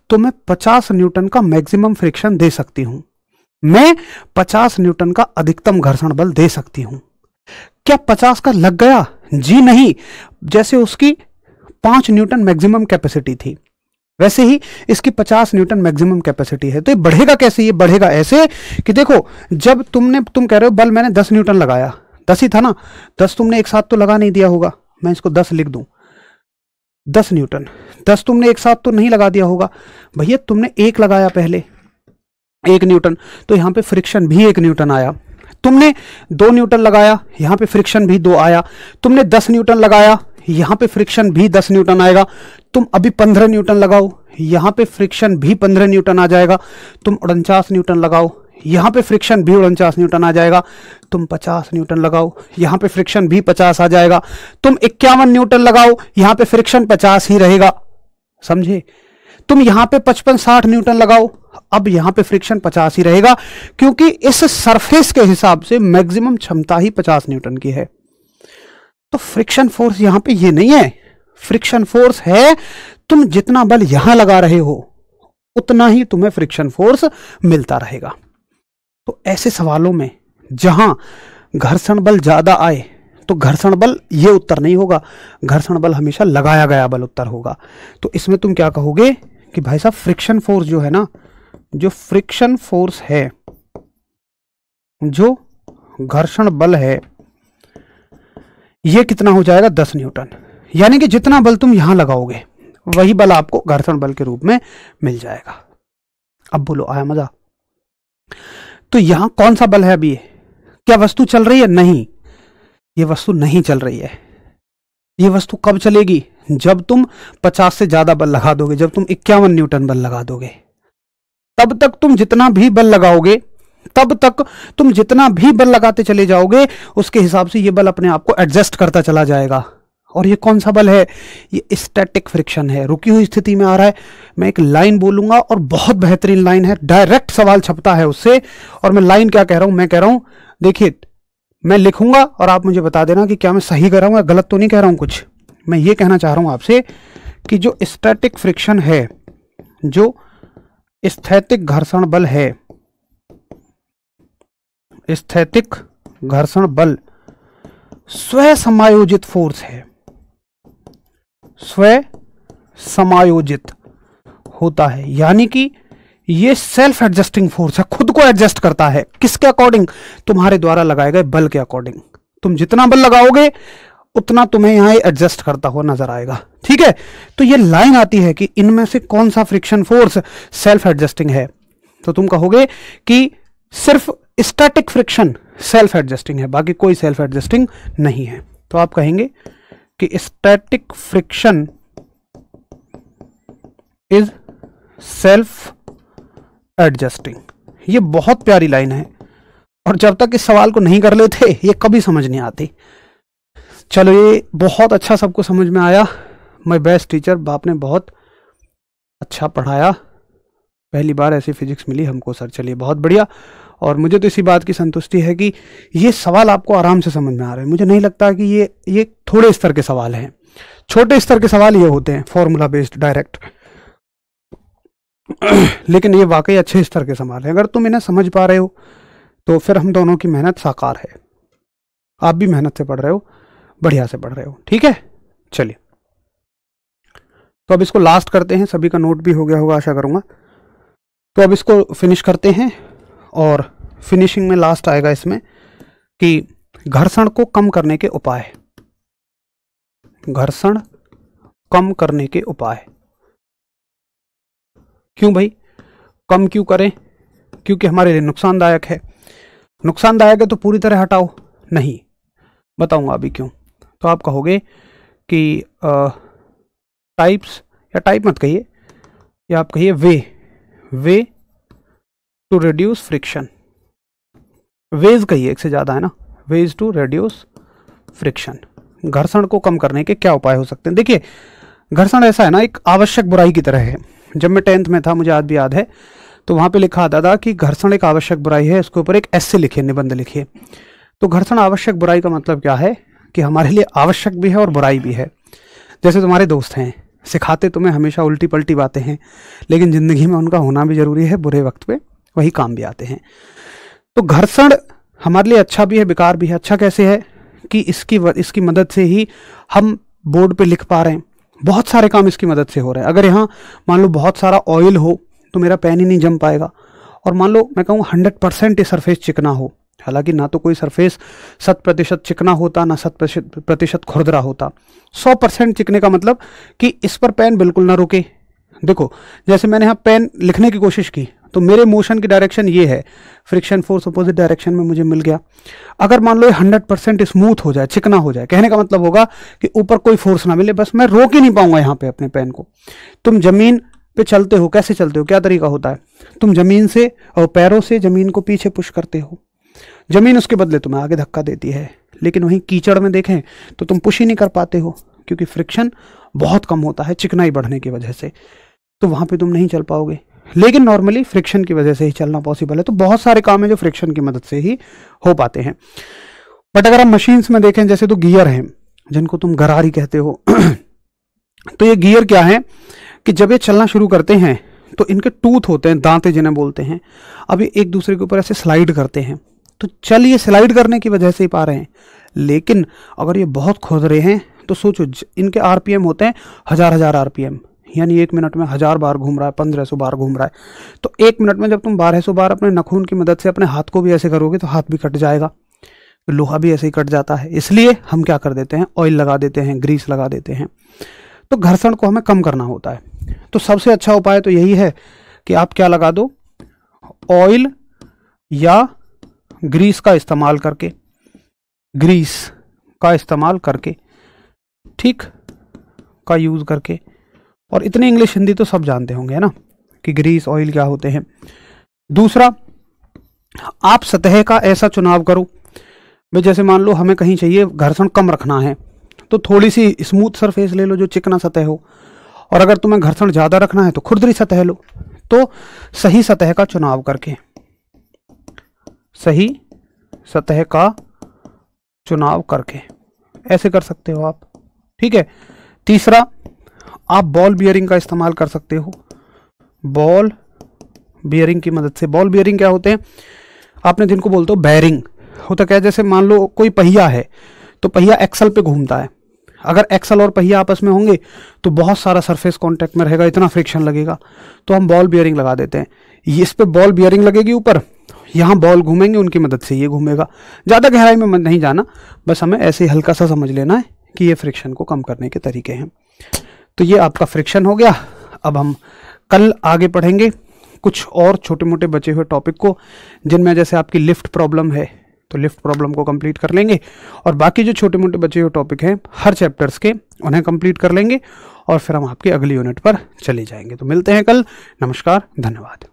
तो मैं 50 न्यूटन का मैक्सिमम फ्रिक्शन दे सकती हूं, मैं 50 न्यूटन का अधिकतम घर्षण बल दे सकती हूं। क्या 50 का लग गया, जी नहीं। जैसे उसकी 5 न्यूटन मैक्सिमम कैपेसिटी थी, वैसे ही इसकी 50 न्यूटन मैक्सिमम कैपेसिटी है। तो ये बढ़ेगा कैसे, ये बढ़ेगा ऐसे कि देखो, जब तुम कह रहे हो बल मैंने 10 न्यूटन लगाया, 10 ही था ना, 10 तुमने एक साथ तो लगा नहीं दिया होगा, मैं इसको 10 लिख दूं, 10 न्यूटन, 10 तुमने एक साथ तो नहीं लगा दिया होगा भैया, तुमने 1 लगाया पहले, 1 न्यूटन, तो यहां पे फ्रिक्शन भी 1 न्यूटन आया। तुमने 2 न्यूटन लगाया, यहां पे फ्रिक्शन भी 2 आया। तुमने 10 न्यूटन लगाया, यहां पे फ्रिक्शन भी 10 न्यूटन आएगा। तुम अभी 15 न्यूटन लगाओ, यहां पे फ्रिक्शन भी 15 न्यूटन आ जाएगा। तुम 49 न्यूटन लगाओ, यहां पे फ्रिक्शन भी 49 न्यूटन आ जाएगा। तुम 50 न्यूटन लगाओ, यहां पे फ्रिक्शन भी 50 आ जाएगा। तुम 51 न्यूटन लगाओ, यहां पे फ्रिक्शन 50 ही रहेगा, समझे। तुम यहां पे 55-60 न्यूटन लगाओ, अब यहां पे फ्रिक्शन 50 ही रहेगा, क्योंकि इस सरफेस के हिसाब से मैक्सिमम क्षमता ही 50 न्यूटन की है। तो फ्रिक्शन फोर्स यहां पे ये नहीं है, फ्रिक्शन फोर्स है तुम जितना बल यहां लगा रहे हो उतना ही तुम्हें फ्रिक्शन फोर्स मिलता रहेगा। तो ऐसे सवालों में जहां घर्षण बल ज्यादा आए तो घर्षण बल ये उत्तर नहीं होगा, घर्षण बल हमेशा लगाया गया बल उत्तर होगा। तो इसमें तुम क्या कहोगे कि भाई साहब फ्रिक्शन फोर्स जो है ना, जो फ्रिक्शन फोर्स है, जो घर्षण बल है, ये कितना हो जाएगा 10 न्यूटन। यानी कि जितना बल तुम यहां लगाओगे वही बल आपको घर्षण बल के रूप में मिल जाएगा। अब बोलो आया मजा? तो यहां कौन सा बल है अभी? क्या वस्तु चल रही है? नहीं, ये वस्तु नहीं चल रही है। ये वस्तु कब चलेगी? जब तुम 50 से ज्यादा बल लगा दोगे, जब तुम 51 न्यूटन बल लगा दोगे। तब तक तुम जितना भी बल लगाओगे, तब तक तुम जितना भी बल लगाते चले जाओगे, उसके हिसाब से ये बल अपने आप को एडजस्ट करता चला जाएगा। और ये कौन सा बल है? ये स्टैटिक फ्रिक्शन है, रुकी हुई स्थिति में आ रहा है। मैं एक लाइन बोलूंगा और बहुत बेहतरीन लाइन है, डायरेक्ट सवाल छपता है उससे। और मैं लाइन क्या कह रहा हूं? मैं कह रहा हूं, देखिए मैं लिखूंगा और आप मुझे बता देना कि क्या मैं सही कर रहा हूं या गलत तो नहीं कह रहा हूं कुछ। मैं ये कहना चाह रहा हूं आपसे कि जो स्टैटिक फ्रिक्शन है, जो स्थैतिक घर्षण बल है, स्थैतिक घर्षण बल स्वयं समायोजित फोर्स है, स्वयं समायोजित होता है। यानी कि ये सेल्फ एडजस्टिंग फोर्स है, खुद को एडजस्ट करता है। किसके अकॉर्डिंग? तुम्हारे द्वारा लगाए गए बल के अकॉर्डिंग। तुम जितना बल लगाओगे उतना तुम्हें यहां एडजस्ट करता हुआ नजर आएगा। ठीक है, तो ये लाइन आती है कि इनमें से कौन सा फ्रिक्शन फोर्स सेल्फ एडजस्टिंग है। तो तुम कहोगे कि सिर्फ स्टैटिक फ्रिक्शन सेल्फ एडजस्टिंग है, बाकी कोई सेल्फ एडजस्टिंग नहीं है। तो आप कहेंगे कि static friction is self adjusting. ये बहुत प्यारी लाइन है और जब तक इस सवाल को नहीं कर लेते ये कभी समझ नहीं आती। चलो, ये बहुत अच्छा सबको समझ में आया। माय बेस्ट टीचर, बाप ने बहुत अच्छा पढ़ाया, पहली बार ऐसी फिजिक्स मिली हमको सर। चलिए बहुत बढ़िया। और मुझे तो इसी बात की संतुष्टि है कि ये सवाल आपको आराम से समझ में आ रहे हैं। मुझे नहीं लगता कि ये थोड़े स्तर के सवाल हैं। छोटे स्तर के सवाल ये होते हैं फॉर्मूला बेस्ड डायरेक्ट, लेकिन ये वाकई अच्छे स्तर के सवाल हैं। अगर तुम इन्हें समझ पा रहे हो तो फिर हम दोनों की मेहनत साकार है। आप भी मेहनत से पढ़ रहे हो, बढ़िया से पढ़ रहे हो। ठीक है, चलिए तो अब इसको लास्ट करते हैं। सभी का नोट भी हो गया होगा आशा करूंगा। तो अब इसको फिनिश करते हैं और फिनिशिंग में लास्ट आएगा इसमें कि घर्षण को कम करने के उपाय। घर्षण कम करने के उपाय। क्यों भाई कम क्यों करें? क्योंकि हमारे लिए नुकसानदायक है। नुकसानदायक है तो पूरी तरह हटाओ? नहीं, बताऊंगा अभी क्यों। तो आप कहोगे कि टाइप्स, या टाइप मत कहिए, या आप कहिए way to reduce friction. Ways कहिए, एक से ज्यादा है ना। Ways to reduce friction. घर्षण को कम करने के क्या उपाय हो सकते हैं? देखिए घर्षण ऐसा है ना, एक आवश्यक बुराई की तरह है। जब मैं 10th में था, मुझे आज भी याद है, तो वहां पे लिखा आता था कि घर्षण एक आवश्यक बुराई है। इसके ऊपर एक ऐसे लिखिए, निबंध लिखिए। तो घर्षण आवश्यक बुराई का मतलब क्या है कि हमारे लिए आवश्यक भी है और बुराई भी है। जैसे तुम्हारे दोस्त हैं, सिखाते तुम्हें हमेशा उल्टी पलटी बातें हैं, लेकिन जिंदगी में उनका होना भी जरूरी है, बुरे वक्त पे वही काम भी आते हैं। तो घर्षण हमारे लिए अच्छा भी है, बेकार भी है। अच्छा कैसे है कि इसकी मदद से ही हम बोर्ड पे लिख पा रहे हैं, बहुत सारे काम इसकी मदद से हो रहे हैं। अगर यहाँ मान लो बहुत सारा ऑयल हो तो मेरा पेन ही नहीं जम पाएगा। और मान लो मैं कहूँ 100% ये सरफेस चिकना हो, हालांकि ना तो कोई सरफेस 100% चिकना होता, ना 100% खुरदरा होता। 100% चिकने का मतलब कि इस पर पेन बिल्कुल ना रुके। देखो जैसे मैंने यहाँ पेन लिखने की कोशिश की तो मेरे मोशन की डायरेक्शन ये है, फ्रिक्शन फोर्स अपोजिट डायरेक्शन में मुझे मिल गया। अगर मान लो ये 100% स्मूथ हो जाए, चिकना हो जाए, कहने का मतलब होगा कि ऊपर कोई फोर्स ना मिले, बस मैं रोक ही नहीं पाऊंगा यहाँ पे अपने पेन को। तुम जमीन पे चलते हो, कैसे चलते हो, क्या तरीका होता है? तुम जमीन से और पैरों से जमीन को पीछे पुश करते हो, जमीन उसके बदले तुम्हें आगे धक्का देती है। लेकिन वहीं कीचड़ में देखें तो तुम पुश ही नहीं कर पाते हो, क्योंकि फ्रिक्शन बहुत कम होता है चिकनाई बढ़ने की वजह से। तो वहाँ पे तुम नहीं चल पाओगे। लेकिन नॉर्मली फ्रिक्शन की वजह से ही चलना पॉसिबल है। तो बहुत सारे काम है जो फ्रिक्शन की मदद से ही हो पाते हैं। बट अगर हम मशीन्स में देखें, जैसे तो गियर हैं जिनको तुम गरारी कहते हो तो ये गियर क्या है कि जब ये चलना शुरू करते हैं तो इनके टूथ होते हैं, दांते जिन्हें बोलते हैं, अब ये एक दूसरे के ऊपर ऐसे स्लाइड करते हैं। तो चल ये स्लाइड करने की वजह से ही पा रहे हैं। लेकिन अगर ये बहुत खुरदरे हैं तो सोचो, इनके आरपीएम होते हैं हजार आरपीएम, यानी 1 मिनट में 1000 बार घूम रहा है, 1500 बार घूम रहा है। तो 1 मिनट में जब तुम 1200 बार अपने नाखून की मदद से अपने हाथ को भी ऐसे करोगे तो हाथ भी कट जाएगा, तो लोहा भी ऐसे ही कट जाता है। इसलिए हम क्या कर देते हैं, ऑयल लगा देते हैं, ग्रीस लगा देते हैं। तो घर्षण को हमें कम करना होता है। तो सबसे अच्छा उपाय तो यही है कि आप क्या लगा दो, ऑयल या ग्रीस का इस्तेमाल करके, ग्रीस का इस्तेमाल करके, ठीक, का यूज करके। और इतनी इंग्लिश हिंदी तो सब जानते होंगे, है ना, कि ग्रीस ऑयल क्या होते हैं। दूसरा, आप सतह का ऐसा चुनाव करो भाई, जैसे मान लो हमें कहीं चाहिए घर्षण कम रखना है तो थोड़ी सी स्मूथ सरफेस ले लो जो चिकना सतह हो, और अगर तुम्हें घर्षण ज़्यादा रखना है तो खुरदरी सतह लो। तो सही सतह का चुनाव करके, सही सतह का चुनाव करके ऐसे कर सकते हो आप, ठीक है। तीसरा, आप बॉल बियरिंग का इस्तेमाल कर सकते हो। बॉल बियरिंग की मदद से, बॉल बियरिंग क्या होते हैं, आपने जिनको बोलते हो बैरिंग, होता क्या है, जैसे मान लो कोई पहिया है तो पहिया एक्सल पे घूमता है। अगर एक्सल और पहिया आपस में होंगे तो बहुत सारा सरफेस कांटेक्ट में रहेगा, इतना फ्रिक्शन लगेगा। तो हम बॉल बियरिंग लगा देते हैं, इस पे बॉल बियरिंग लगेगी ऊपर, यहाँ बॉल घूमेंगे, उनकी मदद से ये घूमेगा। ज़्यादा गहराई में नहीं जाना, बस हमें ऐसे हल्का सा समझ लेना है कि ये फ्रिक्शन को कम करने के तरीके हैं। तो ये आपका फ्रिक्शन हो गया। अब हम कल आगे पढ़ेंगे कुछ और छोटे मोटे बचे हुए टॉपिक को, जिनमें जैसे आपकी लिफ्ट प्रॉब्लम है तो लिफ्ट प्रॉब्लम को कंप्लीट कर लेंगे, और बाकी जो छोटे मोटे बचे हुए टॉपिक हैं हर चैप्टर्स के, उन्हें कंप्लीट कर लेंगे, और फिर हम आपकी अगली यूनिट पर चले जाएंगे। तो मिलते हैं कल। नमस्कार, धन्यवाद।